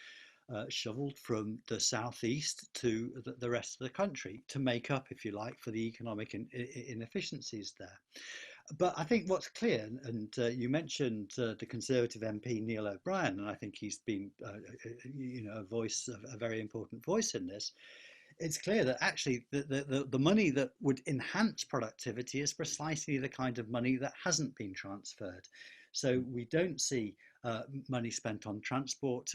shoveled from the southeast to the rest of the country to make up, if you like, for the economic inefficiencies there. But I think what's clear, and you mentioned the Conservative MP Neil O'Brien, and I think he's been, a very important voice in this. It's clear that actually the money that would enhance productivity is precisely the kind of money that hasn't been transferred. So we don't see money spent on transport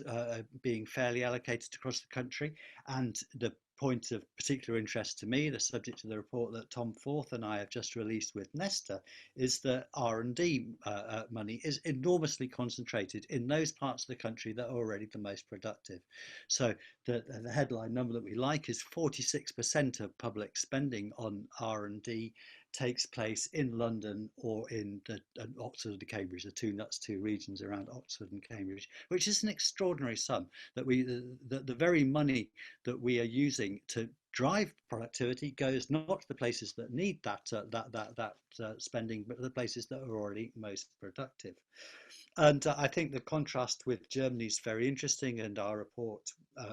being fairly allocated across the country, and the point of particular interest to me, the subject of the report that Tom Forth and I have just released with Nesta, is that R&D money is enormously concentrated in those parts of the country that are already the most productive. So the headline number that we like is 46% of public spending on R&D takes place in London or in Oxford and Cambridge, the two regions around Oxford and Cambridge, which is an extraordinary sum. That the very money that we are using to drive productivity goes not to the places that need that spending, but to the places that are already most productive. And I think the contrast with Germany is very interesting, and our report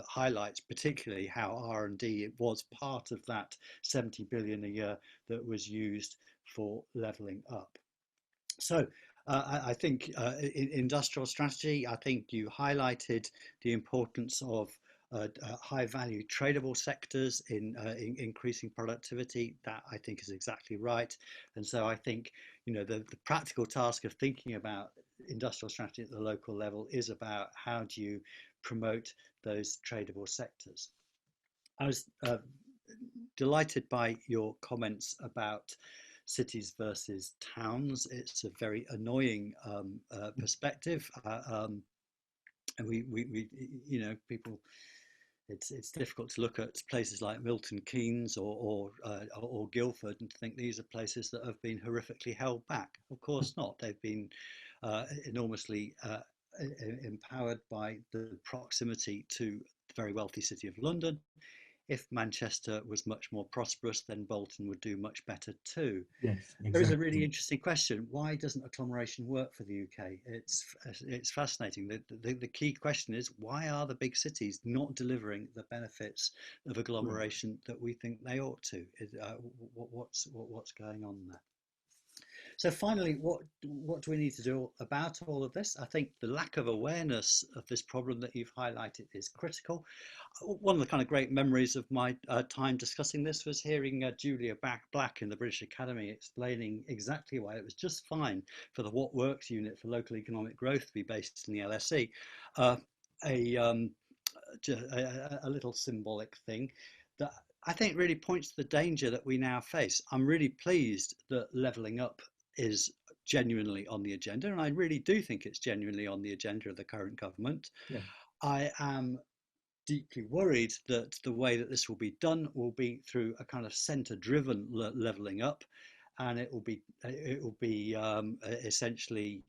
highlights particularly how R&D was part of that 70 billion a year that was used for levelling up. So I think in industrial strategy, I think you highlighted the importance of high value tradable sectors in increasing productivity. That I think is exactly right. And so I think, the practical task of thinking about industrial strategy at the local level is about how do you promote those tradable sectors. I was delighted by your comments about cities versus towns. It's a very annoying perspective, and people. It's difficult to look at places like Milton Keynes or Guildford and think these are places that have been horrifically held back. Of course not. They've been enormously empowered by the proximity to the very wealthy city of London. If Manchester was much more prosperous, then Bolton would do much better too. Yes, exactly. There is a really interesting question. Why doesn't agglomeration work for the UK? It's fascinating. The key question is, why are the big cities not delivering the benefits of agglomeration that we think they ought to? What's going on there? So finally, what do we need to do about all of this? I think the lack of awareness of this problem that you've highlighted is critical. One of the kind of great memories of my time discussing this was hearing Julia Black in the British Academy explaining exactly why it was just fine for the What Works unit for local economic growth to be based in the LSE. a little symbolic thing that I think really points to the danger that we now face. I'm really pleased that levelling up is genuinely on the agenda, and I really do think it's genuinely on the agenda of the current government. Yeah. I am deeply worried that the way that this will be done will be through a kind of centre-driven levelling up, and it will be essentially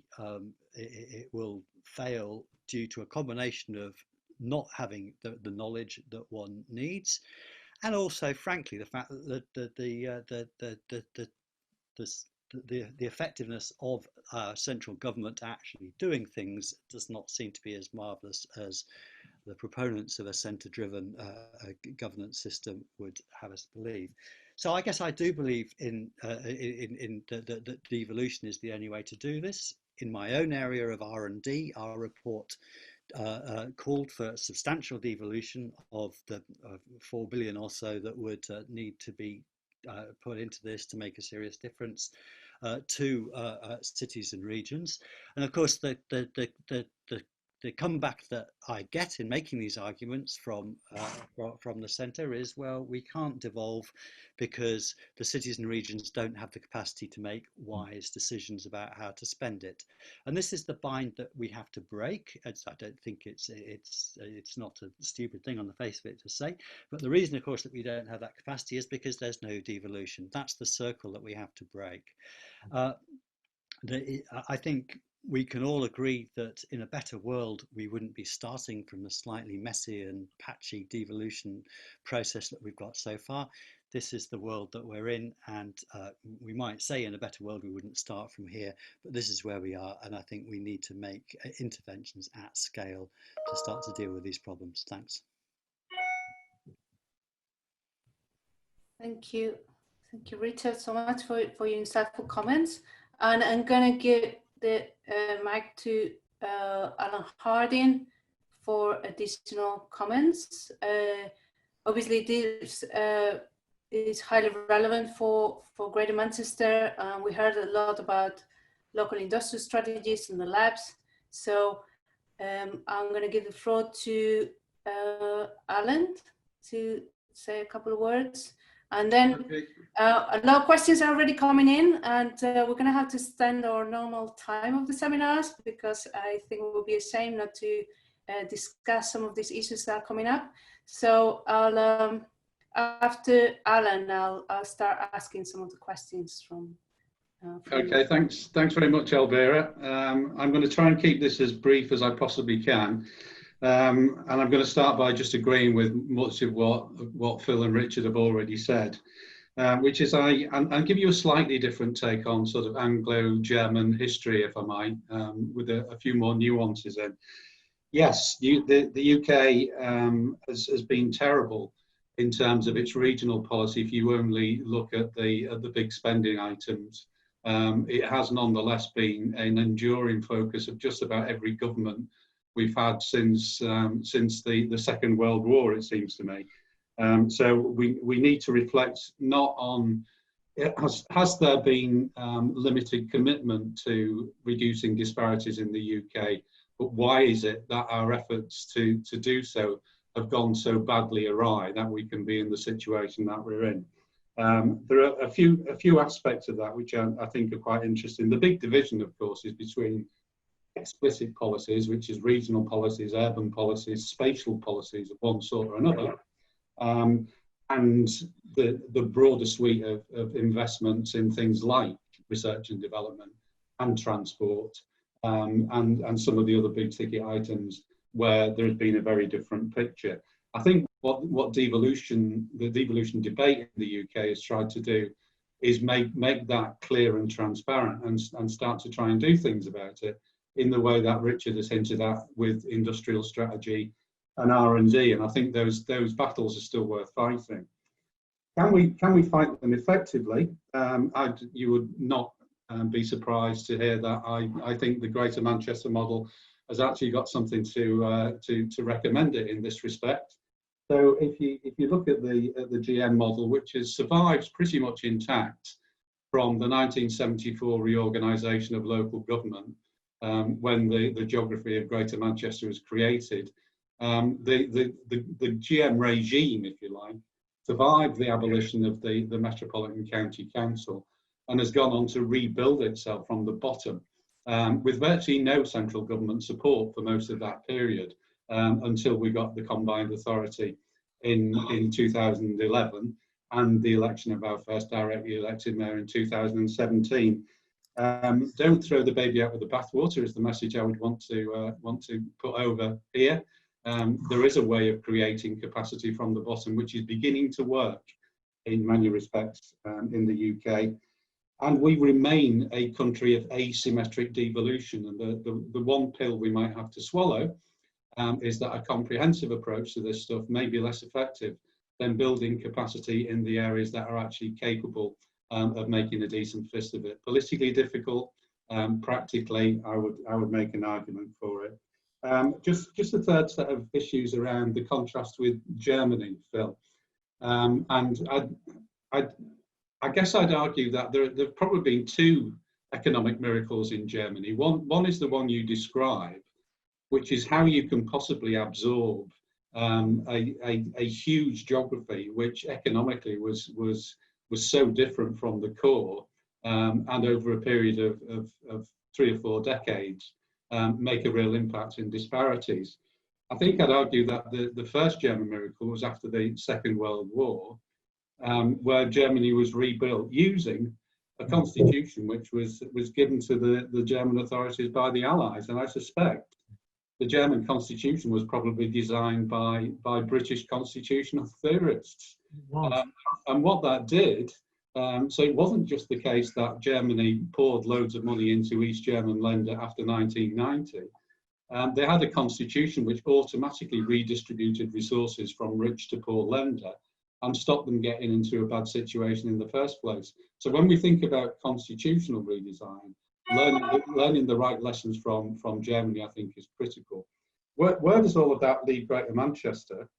it will fail due to a combination of not having the knowledge that one needs, and also, frankly, the fact that the effectiveness of central government actually doing things does not seem to be as marvellous as the proponents of a centre-driven governance system would have us believe. So I guess I do believe in that devolution is the only way to do this. In my own area of R&D, our report called for substantial devolution of the 4 billion or so that would need to be put into this to make a serious difference to cities and regions. And of course, the comeback that I get in making these arguments from the centre is, well, we can't devolve because the cities and regions don't have the capacity to make wise decisions about how to spend it. And this is the bind that we have to break. I don't think it's not a stupid thing on the face of it to say, but the reason, of course, that we don't have that capacity is because there's no devolution. That's the circle that we have to break. I think we can all agree that in a better world, we wouldn't be starting from the slightly messy and patchy devolution process that we've got so far. This is the world that we're in, and we might say in a better world we wouldn't start from here, but this is where we are, and I think we need to make interventions at scale to start to deal with these problems. Thanks. Thank you, Richard, so much for your insightful comments. And I'm going to give the mic to Alan Harding for additional comments. Obviously, this is highly relevant for Greater Manchester. We heard a lot about local industrial strategies in the labs. So I'm going to give the floor to Alan to say a couple of words. And then a lot of questions are already coming in, and we're going to have to extend our normal time of the seminars because I think it would be a shame not to discuss some of these issues that are coming up. So I'll, after Alan, I'll start asking some of the questions from okay, thanks very much, Elvira. I'm going to try and keep this as brief as I possibly can. And I'm going to start by just agreeing with much of what Phil and Richard have already said, which is I'll give you a slightly different take on sort of Anglo-German history, if I might, with a few more nuances in. Yes, the UK has been terrible in terms of its regional policy. If you only look at the big spending items, it has nonetheless been an enduring focus of just about every government we've had since the Second World War, it seems to me. So we need to reflect not on, has there been limited commitment to reducing disparities in the UK, but why is it that our efforts to do so have gone so badly awry that we can be in the situation that we're in? There are a few aspects of that which I think are quite interesting. The big division, of course, is between explicit policies, which is regional policies, urban policies, spatial policies of one sort or another, and the broader suite of investments in things like research and development and transport, and some of the other big ticket items where there's been a very different picture. I think what the devolution debate in the UK has tried to do is make that clear and transparent and start to try and do things about it in the way that Richard has hinted at with industrial strategy and R&D, and I think those battles are still worth fighting. Can we fight them effectively? You would not be surprised to hear that I think the Greater Manchester model has actually got something to recommend it in this respect. So if you look at the GM model, which has survived pretty much intact from the 1974 reorganisation of local government, when the geography of Greater Manchester was created, The GM regime, if you like, survived the abolition of the Metropolitan County Council and has gone on to rebuild itself from the bottom, with virtually no central government support for most of that period, until we got the combined authority in 2011 and the election of our first directly elected mayor in 2017. Don't throw the baby out with the bathwater is the message I would want to put over here. There is a way of creating capacity from the bottom, which is beginning to work in many respects in the UK. And we remain a country of asymmetric devolution. And the one pill we might have to swallow is that a comprehensive approach to this stuff may be less effective than building capacity in the areas that are actually capable of making a decent fist of it. Politically difficult, practically, I would make an argument for it. Just a third set of issues around the contrast with Germany, Phil. And I guess I'd argue that there have probably been two economic miracles in Germany. One is the one you describe, which is how you can possibly absorb a huge geography, which economically was so different from the core, and over a period of 3 or 4 decades, make a real impact in disparities. I think I'd argue that the first German miracle was after the Second World War, where Germany was rebuilt using a constitution which was given to the German authorities by the Allies. And I suspect the German constitution was probably designed by British constitutional theorists. And what that did, so it wasn't just the case that Germany poured loads of money into East German Länder after 1990. They had a constitution which automatically redistributed resources from rich to poor Länder and stopped them getting into a bad situation in the first place. So when we think about constitutional redesign, learning the right lessons from Germany, I think, is critical. Where does all of that leave Greater Manchester?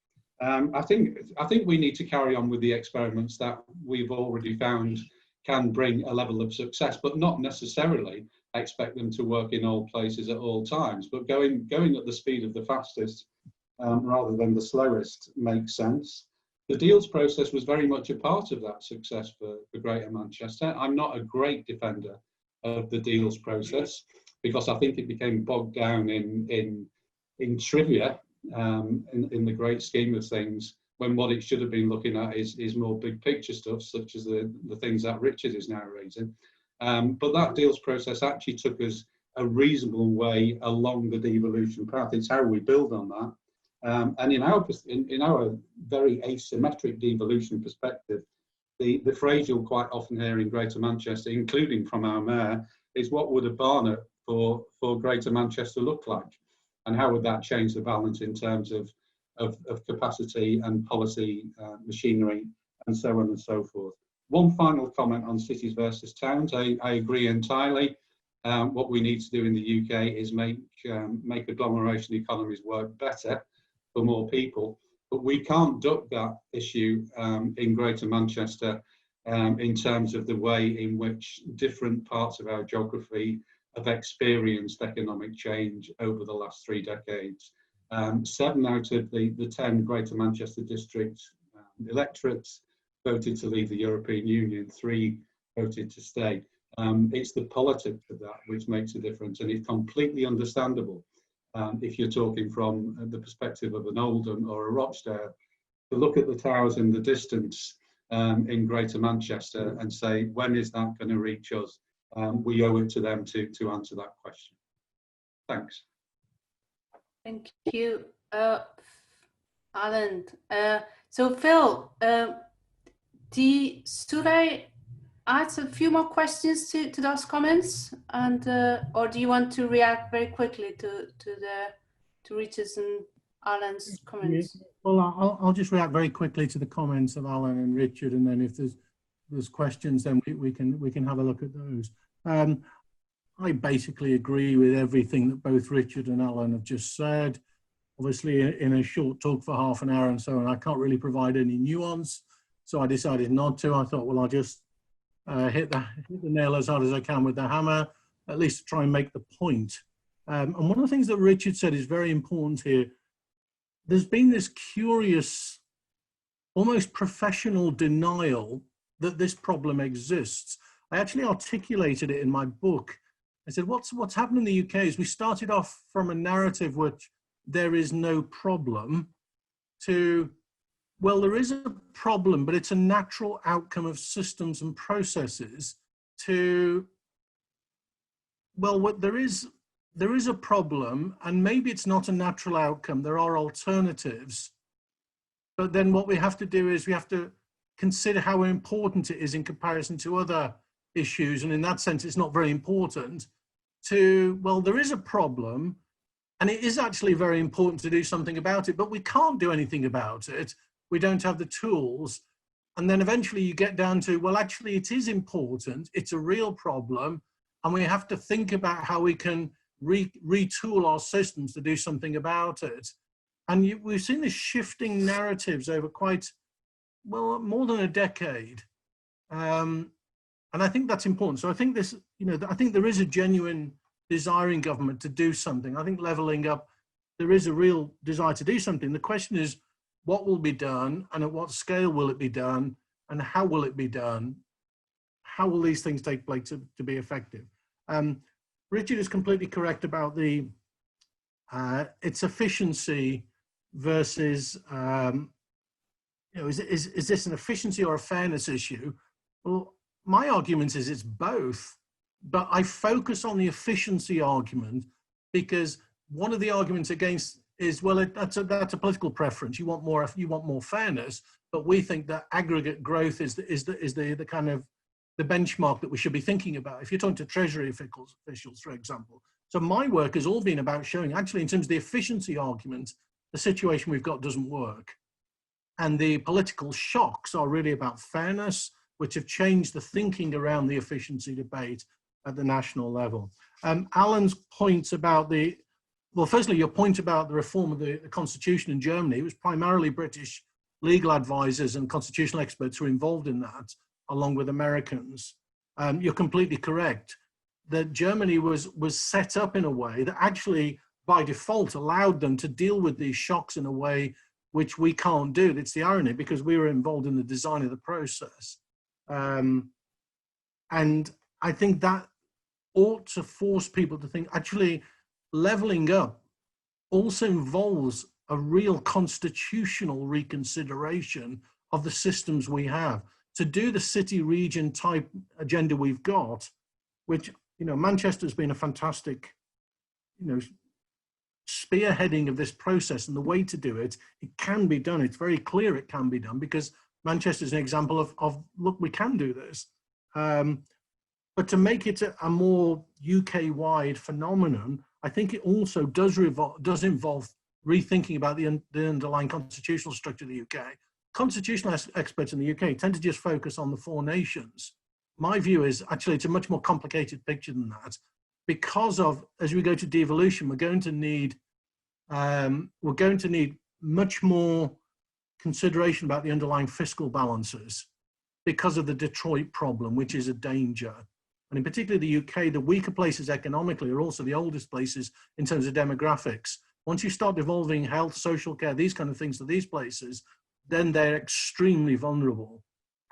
I think we need to carry on with the experiments that we've already found can bring a level of success, but not necessarily expect them to work in all places at all times. But going at the speed of the fastest rather than the slowest makes sense. The deals process was very much a part of that success for Greater Manchester. I'm not a great defender of the deals process because I think it became bogged down in trivia in the great scheme of things, when what it should have been looking at is more big picture stuff, such as the things that Richard is now raising. But that deals process actually took us a reasonable way along the devolution path. It's how we build on that. And in our very asymmetric devolution perspective, the phrase you'll quite often hear in Greater Manchester, including from our mayor, is what would a Barnet for Greater Manchester look like? And how would that change the balance in terms of capacity and policy machinery and so on and so forth? One final comment on cities versus towns. I agree entirely. What we need to do in the UK is make agglomeration economies work better for more people, but we can't duck that issue in Greater Manchester in terms of the way in which different parts of our geography have experienced economic change over the last 3 decades. 7 out of the 10 Greater Manchester district electorates voted to leave the European Union, 3 voted to stay. It's the politics of that which makes a difference, and it's completely understandable if you're talking from the perspective of an Oldham or a Rochdale, to look at the towers in the distance in Greater Manchester and say, when is that going to reach us? We owe it to them to answer that question. Thanks. Thank you, Alan. So Phil, should I add a few more questions to those comments, and or do you want to react very quickly to Richard's and Alan's comments? Well, I'll just react very quickly to the comments of Alan and Richard, and then if there's questions, then we can have a look at those. I basically agree with everything that both Richard and Alan have just said. Obviously, in a short talk for half an hour and so on, I can't really provide any nuance, so I decided not to. I thought, well, I'll just hit the nail as hard as I can with the hammer, at least to try and make the point. And one of the things that Richard said is very important here. there's been this curious, almost professional denial that this problem exists. I actually articulated it in my book. I said, what's happened in the UK is we started off from a narrative which there is no problem to, well, there is a problem, but it's a natural outcome of systems and processes, to, well, what there is a problem, and maybe it's not a natural outcome, there are alternatives. But then what we have to do is we have to consider how important it is in comparison to other issues. And in that sense, it's not very important to, well, there is a problem and it is actually very important to do something about it, but we can't do anything about it. We don't have the tools. And then eventually you get down to, well, actually it is important. It's a real problem. And we have to think about how we can retool our systems to do something about it. And we've seen this shifting narratives over quite, well, more than a decade. And I think that's important. So I think this, I think there is a genuine desire in government to do something. I think levelling up, there is a real desire to do something. The question is, what will be done and at what scale will it be done and how will it be done? How will these things take place to be effective? Richard is completely correct about the its efficiency versus, is this an efficiency or a fairness issue? Well, my argument is it's both, but I focus on the efficiency argument because one of the arguments against is, well, that's a political preference. You want more fairness, but we think that aggregate growth is the kind of the benchmark that we should be thinking about. If you're talking to Treasury officials, for example. So my work has all been about showing, actually, in terms of the efficiency argument, the situation we've got doesn't work. And the political shocks are really about fairness, which have changed the thinking around the efficiency debate at the national level. Alan's points about well, firstly, your point about the reform of the constitution in Germany, it was primarily British legal advisors and constitutional experts who were involved in that, along with Americans. You're completely correct that Germany was set up in a way that actually, by default, allowed them to deal with these shocks in a way which we can't do. It's the irony, because we were involved in the design of the process. And I think that ought to force people to think, actually, levelling up also involves a real constitutional reconsideration of the systems we have. To do the city region type agenda we've got, which, Manchester's been a fantastic, spearheading of this process, and the way to do it, it can be done. It's very clear it can be done, because Manchester is an example of look, we can do this. But to make it a more UK-wide phenomenon, I think it also does involve rethinking about the underlying constitutional structure of the UK. Constitutional experts in the UK tend to just focus on the four nations. My view is actually it's a much more complicated picture than that, because of, as we go to devolution, we're going to need much more consideration about the underlying fiscal balances because of the Detroit problem, which is a danger. And in particular the UK, the weaker places economically are also the oldest places in terms of demographics. Once you start devolving health, social care, these kind of things to these places, then they're extremely vulnerable.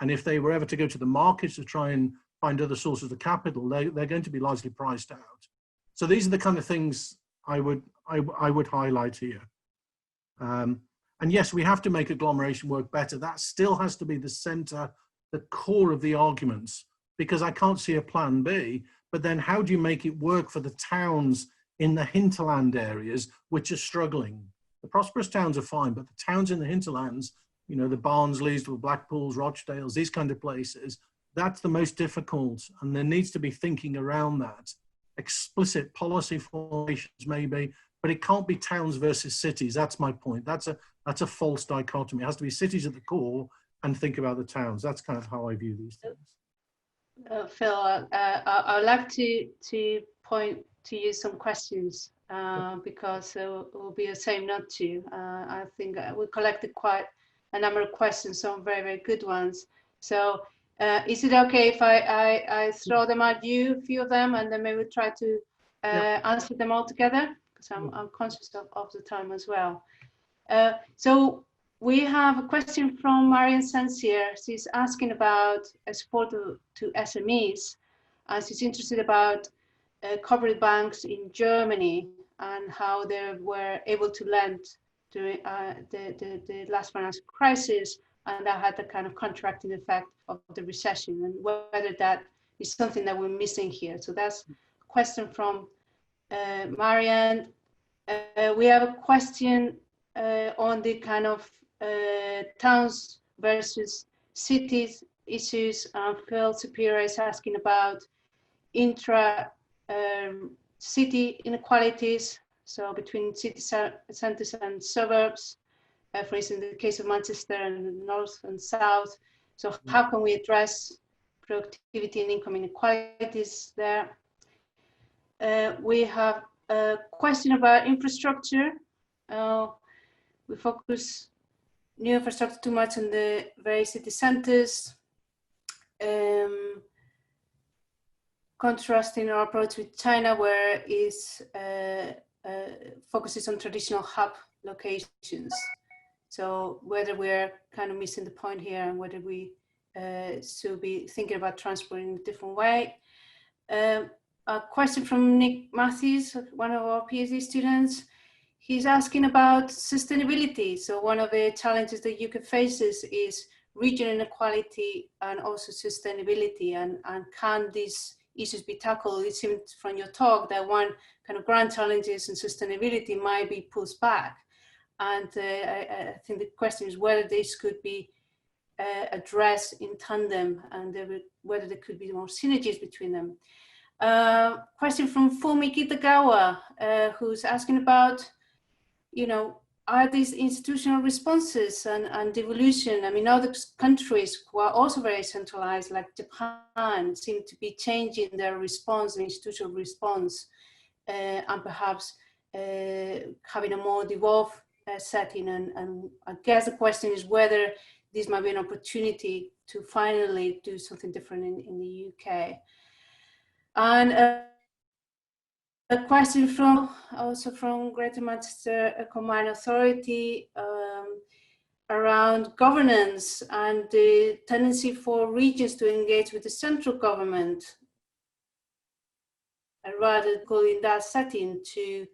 And if they were ever to go to the markets to try and find other sources of capital, they're going to be largely priced out. So these are the kind of things I would highlight here. And yes, we have to make agglomeration work better. That still has to be the center, the core of the arguments, because I can't see a plan B. But then how do you make it work for the towns in the hinterland areas which are struggling? The prosperous towns are fine, but the towns in the hinterlands, the Barnsleys, the Blackpools, Rochdales, these kind of places, that's the most difficult. And there needs to be thinking around that. Explicit policy formations maybe, but it can't be towns versus cities. That's my point. That's a false dichotomy. It has to be cities at the core and think about the towns. That's kind of how I view these things. Phil, I'd like to point to you some questions because it will be a shame not to. I think we collected quite a number of questions, some very, very good ones. So is it okay if I throw them at you, a few of them, and then maybe try to answer them all together? Because I'm conscious of the time as well. So we have a question from Marian Sensier. She's asking about support to SMEs, and she's interested about corporate banks in Germany and how they were able to lend during the last financial crisis, and that had the kind of contracting effect of the recession, and whether that is something that we're missing here. So that's a question from Marian. We have a question on the kind of towns versus cities issues. Phil Superior is asking about intra-city inequalities, so between city centres and suburbs, for instance, in the case of Manchester and north and south. So how can we address productivity and income inequalities there? We have a question about infrastructure. We focus new infrastructure too much in the very city centres. Contrasting our approach with China, where it focuses on traditional hub locations. So whether we're kind of missing the point here and whether we should be thinking about transport in a different way. A question from Nick Matthews, one of our PhD students. He's asking about sustainability. So one of the challenges that UK faces is regional inequality and also sustainability, and can these issues be tackled? It seems from your talk that one kind of grand challenges in sustainability might be pushed back. And I think the question is whether this could be addressed in tandem, and whether there could be more synergies between them. Question from Fumi Kitagawa, who's asking about, are these institutional responses and devolution? I mean, other countries who are also very centralized, like Japan, seem to be changing their response, the institutional response, and perhaps having a more devolved setting. And I guess the question is whether this might be an opportunity to finally do something different in the UK. And a question also from Greater Manchester Combined Authority around governance and the tendency for regions to engage with the central government, rather than go in that setting to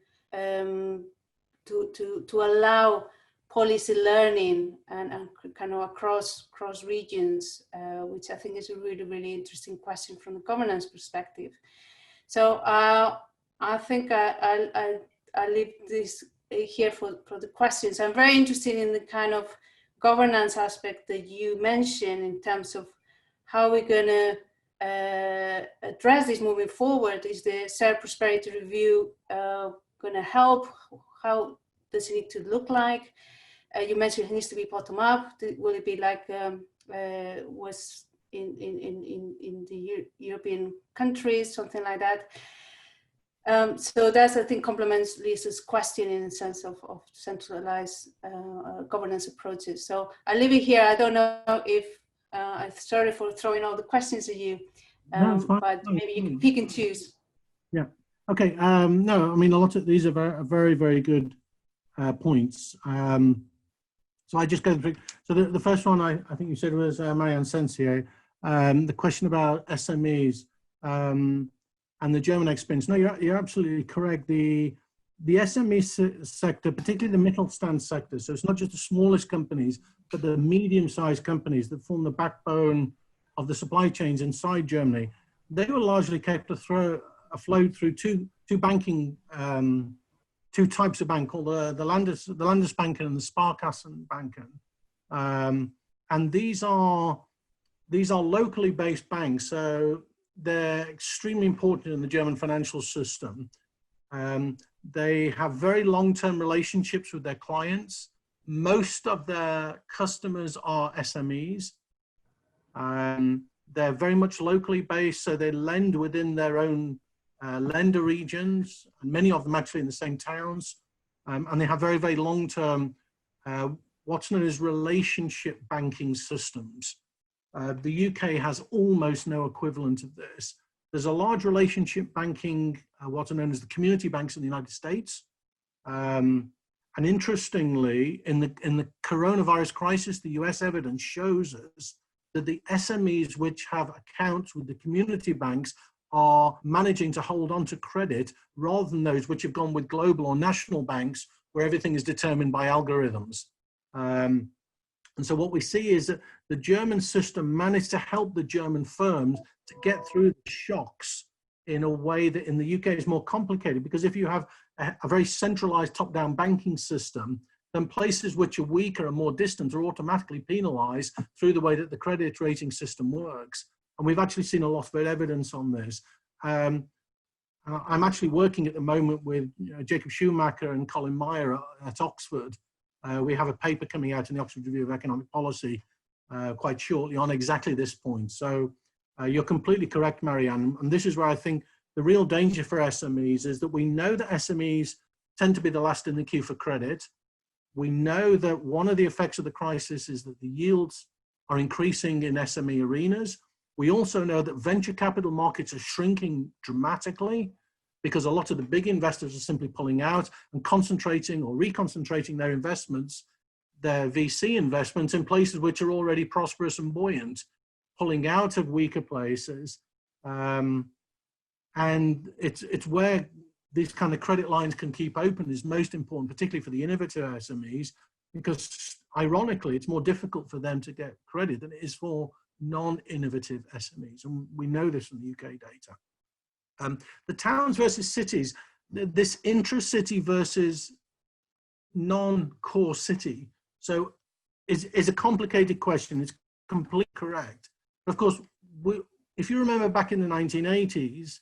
allow policy learning and kind of across regions, which I think is a really, really interesting question from the governance perspective. So I think I leave this here for the questions. I'm very interested in the kind of governance aspect that you mentioned in terms of how we're going to address this moving forward. Is the shared prosperity review going to help? How does it need to look like? You mentioned it needs to be bottom up. Will it be like was in the European countries, something like that? So that's, I think, complements Lisa's question in the sense of centralized governance approaches. So I leave it here. I don't know if I'm sorry for throwing all the questions at you, but maybe you can pick and choose. Yeah. Okay. No, I mean, a lot of these are very, very good points. So I just go through. So the first one I think you said was Marianne Sensier, the question about SMEs and the German experience. No, you're absolutely correct. The SME sector, particularly the Mittelstand sector, so it's not just the smallest companies, but the medium-sized companies that form the backbone of the supply chains inside Germany, they were largely kept afloat through two banking, two types of bank called the Landesbanken and the Sparkassenbanken, and these are locally based banks, so they're extremely important in the German financial system. They have very long-term relationships with their clients. Most of their customers are SMEs. They're very much locally based, so they lend within their own lender regions, and many of them actually in the same towns. And they have very, very long-term, what's known as relationship banking systems. The UK has almost no equivalent of this. There's a large relationship banking, what are known as the community banks in the United States. And And interestingly, in the coronavirus crisis, the US evidence shows us that the SMEs which have accounts with the community banks are managing to hold on to credit rather than those which have gone with global or national banks where everything is determined by algorithms. And so what we see is that the German system managed to help the German firms to get through the shocks in a way that in the UK is more complicated, because if you have a very centralized top-down banking system, then places which are weaker and more distant are automatically penalized through the way that the credit rating system works. And we've actually seen a lot of evidence on this. I'm actually working at the moment with Jacob Schumacher and Colin Meyer at Oxford. We have a paper coming out in the Oxford Review of Economic Policy quite shortly on exactly this point. So you're completely correct, Marianne. And this is where I think the real danger for SMEs is that we know that SMEs tend to be the last in the queue for credit. We know that one of the effects of the crisis is that the yields are increasing in SME arenas. We also know that venture capital markets are shrinking dramatically because a lot of the big investors are simply pulling out and concentrating or reconcentrating their investments, their VC investments, in places which are already prosperous and buoyant, pulling out of weaker places. And it's where these kind of credit lines can keep open is most important, particularly for the innovative SMEs, because ironically, it's more difficult for them to get credit than it is for non-innovative SMEs. And we know this from the UK data. The towns versus cities, this intra-city versus non-core city, so is a complicated question. It's completely correct. But of course, if you remember back in the 1980s,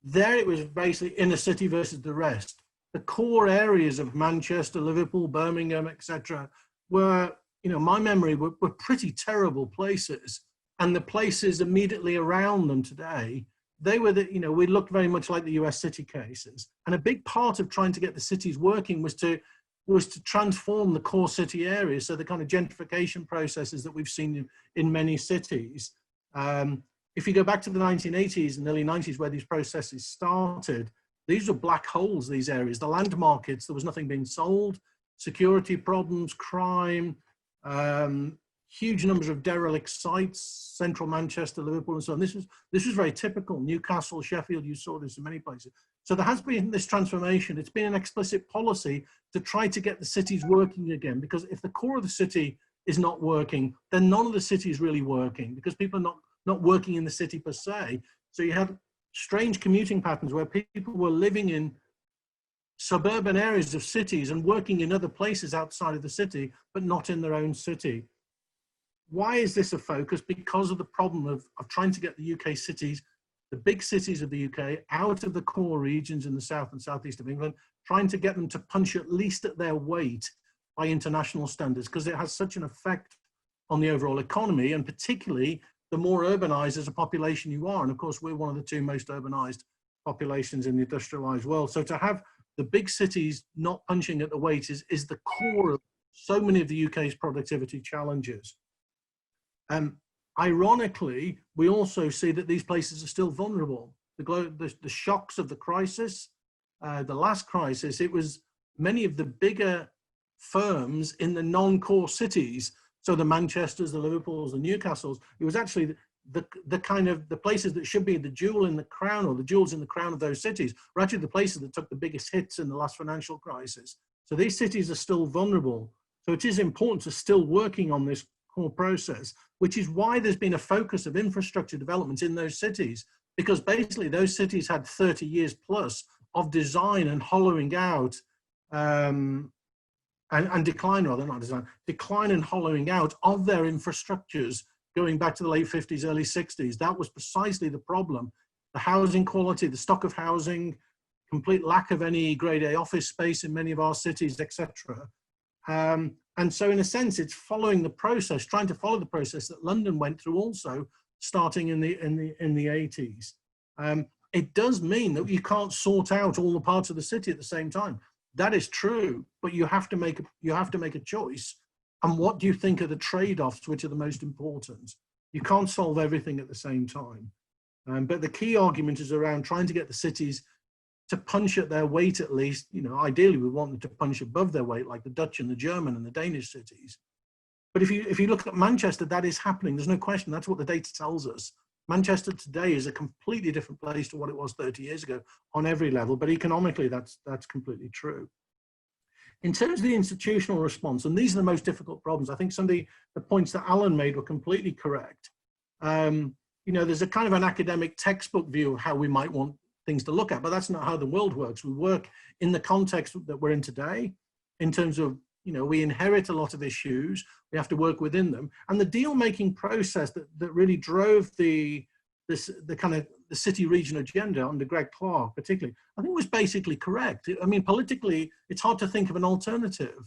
there it was basically inner city versus the rest. The core areas of Manchester, Liverpool, Birmingham, etc., were, my memory, were pretty terrible places. And the places immediately around them today, they were we looked very much like the US city cases. And a big part of trying to get the cities working was to transform the core city areas. So the kind of gentrification processes that we've seen in many cities. If you go back to the 1980s and early 90s where these processes started, these were black holes, these areas. The land markets, there was nothing being sold, security problems, crime, huge numbers of derelict sites, central Manchester, Liverpool, and so on. This was very typical. Newcastle, Sheffield, you saw this in many places. So there has been this transformation. It's been an explicit policy to try to get the cities working again, because if the core of the city is not working, then none of the city is really working, because people are not working in the city per se. So you have strange commuting patterns where people were living in suburban areas of cities and working in other places outside of the city, but not in their own city. Why is this a focus? Because of the problem of trying to get the UK cities, the big cities of the UK, out of the core regions in the south and southeast of England, trying to get them to punch at least at their weight by international standards, because it has such an effect on the overall economy, and particularly the more urbanized as a population you are. And of course, we're one of the two most urbanized populations in the industrialized world. So to have the big cities not punching at the weight is the core of so many of the UK's productivity challenges. Ironically, we also see that these places are still vulnerable. The shocks of the crisis, the last crisis, it was many of the bigger firms in the non-core cities. So the Manchesters, the Liverpools, the Newcastles, it was actually the kind of the places that should be the jewel in the crown, or the jewels in the crown of those cities, were actually the places that took the biggest hits in the last financial crisis. So these cities are still vulnerable. So it is important to still working on this core process, which is why there's been a focus of infrastructure development in those cities, because basically those cities had 30 years plus of design and hollowing out, and decline, rather, not design, decline and hollowing out of their infrastructures going back to the late 50s, early 60s. That was precisely the problem. The housing quality, the stock of housing, complete lack of any grade A office space in many of our cities, etc. And so in a sense, it's following the process, trying to follow the process that London went through also, starting in the 80s. It does mean that you can't sort out all the parts of the city at the same time. That is true, but you have to make a choice. And what do you think are the trade-offs which are the most important? You can't solve everything at the same time. But the key argument is around trying to get the cities to punch at their weight at least. You know, ideally we want them to punch above their weight, like the Dutch and the German and the Danish cities. But if you look at Manchester, that is happening. There's no question. That's what the data tells us. Manchester today is a completely different place to what it was 30 years ago on every level, but economically that's completely true. In terms of the institutional response, and these are the most difficult problems, I think some of the points that Alan made were completely correct. You know, there's a kind of an academic textbook view of how we might want things to look at, but that's not how the world works. We work in the context that we're in today, in terms of, you know, we inherit a lot of issues, we have to work within them. And the deal-making process that really drove the kind of the city region agenda under Greg Clark particularly, I think was basically correct. I mean, politically, it's hard to think of an alternative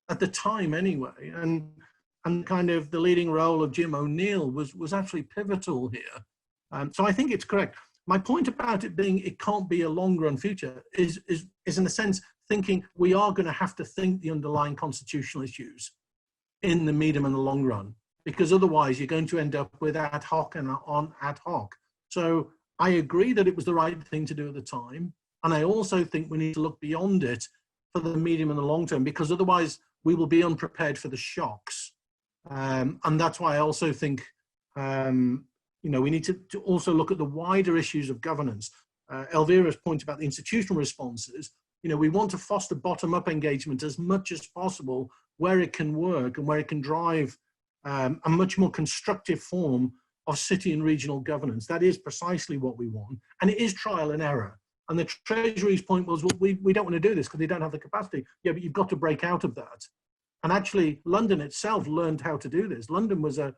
at the time anyway. And kind of the leading role of Jim O'Neill was actually pivotal here. So I think it's correct. My point about it being it can't be a long run future is in a sense thinking we are going to have to think the underlying constitutional issues in the medium and the long run, because otherwise you're going to end up with ad hoc and on ad hoc. So I agree that it was the right thing to do at the time. And I also think we need to look beyond it for the medium and the long term, because otherwise we will be unprepared for the shocks. And that's why I also think, you know, we need to also look at the wider issues of governance. Elvira's point about the institutional responses, you know, we want to foster bottom-up engagement as much as possible where it can work and where it can drive a much more constructive form of city and regional governance. That is precisely what we want. And it is trial and error. And the Treasury's point was, well, we don't want to do this because they don't have the capacity. Yeah, but you've got to break out of that. And actually, London itself learned how to do this. London was a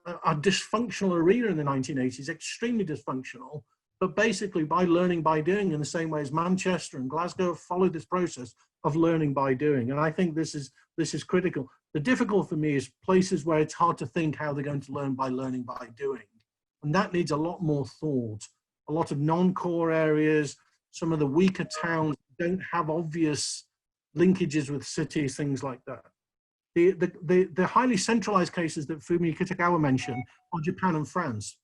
dysfunctional arena in the 1980s, extremely dysfunctional, but basically by learning by doing, in the same way as Manchester and Glasgow have followed this process of learning by doing. And I think this is critical. The difficult for me is places where it's hard to think how they're going to learn by learning by doing. And that needs a lot more thought. A lot of non-core areas, some of the weaker towns don't have obvious linkages with cities, things like that. The highly centralized cases that Fumi Kitagawa mentioned are Japan and France,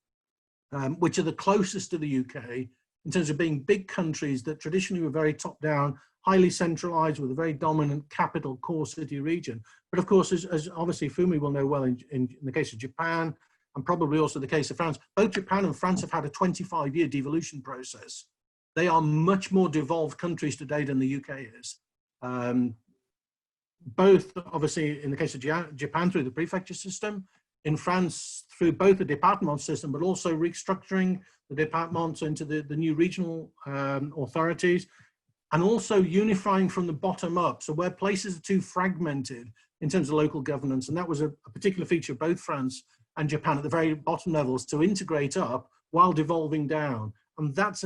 which are the closest to the UK in terms of being big countries that traditionally were very top-down, highly centralized with a very dominant capital core city region. But of course, as obviously Fumi will know well in the case of Japan, and probably also the case of France, both Japan and France have had a 25-year devolution process. They are much more devolved countries today than the UK is. Both, obviously, in the case of Japan through the prefecture system, in France through both the département system, but also restructuring the départements into the new regional authorities, and also unifying from the bottom up. So where places are too fragmented in terms of local governance, and that was a particular feature of both France and Japan at the very bottom levels, to integrate up while devolving down. And that's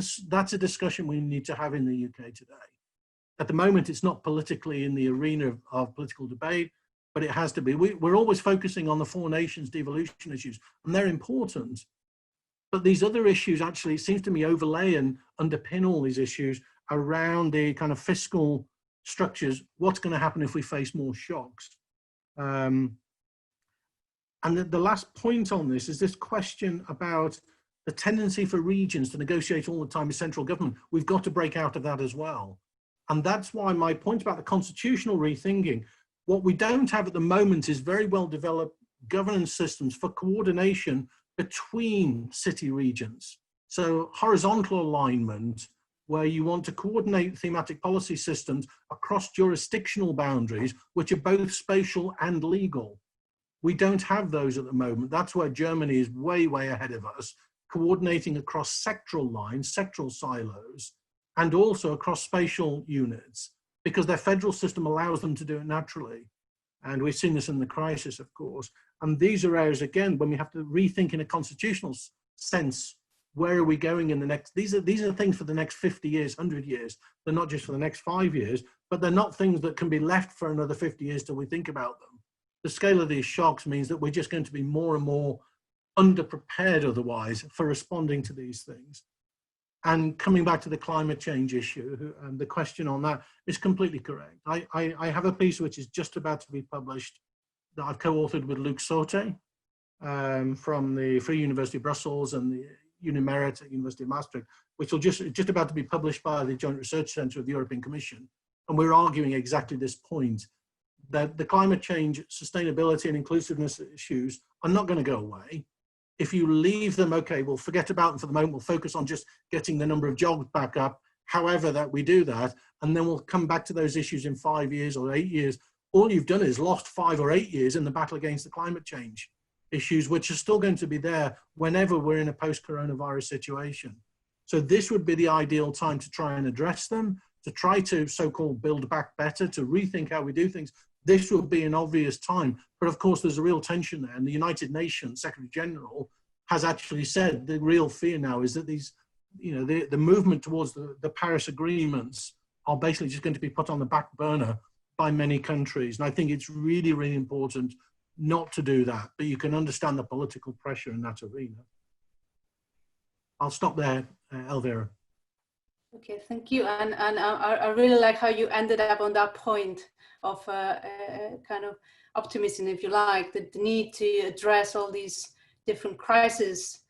a discussion we need to have in the UK today. At the moment, it's not politically in the arena of political debate, but it has to be. We're always focusing on the four nations devolution issues, and they're important. But these other issues actually, it seems to me, overlay and underpin all these issues around the kind of fiscal structures. What's going to happen if we face more shocks? And the last point on this is this question about the tendency for regions to negotiate all the time with central government. We've got to break out of that as well. And that's why my point about the constitutional rethinking, what we don't have at the moment is very well developed governance systems for coordination between city regions. So horizontal alignment, where you want to coordinate thematic policy systems across jurisdictional boundaries, which are both spatial and legal. We don't have those at the moment. That's where Germany is way, way ahead of us, coordinating across sectoral lines, sectoral silos, and also across spatial units, because their federal system allows them to do it naturally. And we've seen this in the crisis, of course. And these are areas, again, when we have to rethink in a constitutional sense, where are we going in the next, these are things for the next 50 years, 100 years. They're not just for the next 5 years, but they're not things that can be left for another 50 years till we think about them. The scale of these shocks means that we're just going to be more and more underprepared otherwise for responding to these things. And coming back to the climate change issue, and the question on that is completely correct. I have a piece which is just about to be published that I've co-authored with Luc Sauté from the Free University of Brussels and the Unimerit at University of Maastricht, which will just about to be published by the Joint Research Centre of the European Commission. And we're arguing exactly this point, that the climate change, sustainability and inclusiveness issues are not going to go away. If you leave them, okay, we'll forget about them for the moment, we'll focus on just getting the number of jobs back up, however that we do that, and then we'll come back to those issues in 5 years or 8 years. All you've done is lost 5 or 8 years in the battle against the climate change issues, which are still going to be there whenever we're in a post-coronavirus situation. So this would be the ideal time to try and address them, to try to so-called build back better, to rethink how we do things. This would be an obvious time. But of course, there's a real tension there. And the United Nations Secretary General has actually said the real fear now is that these, you know, the movement towards the Paris agreements are basically just going to be put on the back burner by many countries. And I think it's really, really important not to do that, but you can understand the political pressure in that arena. I'll stop there, Elvira. Okay, thank you. And I really like how you ended up on that point of kind of optimism, if you like, the need to address all these different crises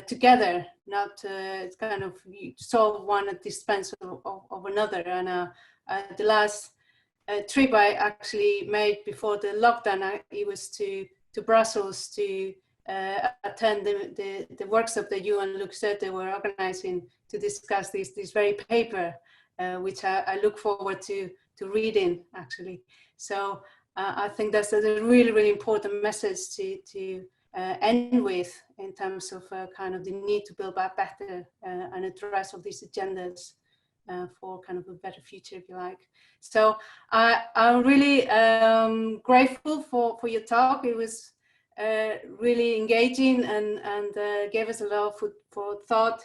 together, not kind of solve one at the expense of another. And the last trip I actually made before the lockdown, it was to Brussels to attend the workshop that you and Luxette were organizing to discuss this very paper, which I look forward to reading actually. So I think that's a really, really important message to end with in terms of kind of the need to build back better and address all these agendas for kind of a better future, if you like. So I'm really grateful for your talk. It was really engaging and gave us a lot of food for thought.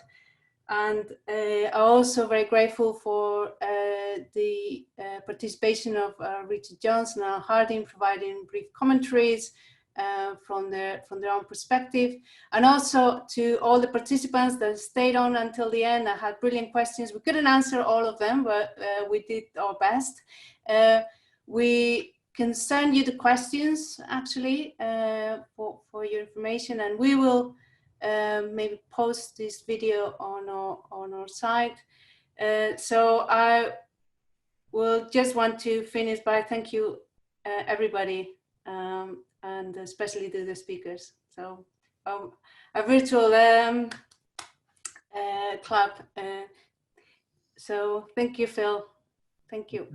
And I'm also very grateful for the participation of Richard Jones and Al Harding, providing brief commentaries from their own perspective, and also to all the participants that stayed on until the end. I had brilliant questions. We couldn't answer all of them, but we did our best. We can send you the questions actually for your information, and we will maybe post this video on our site. So I will just want to finish by thank you everybody, and especially to the speakers. So a virtual clap. So thank you, Phil. Thank you.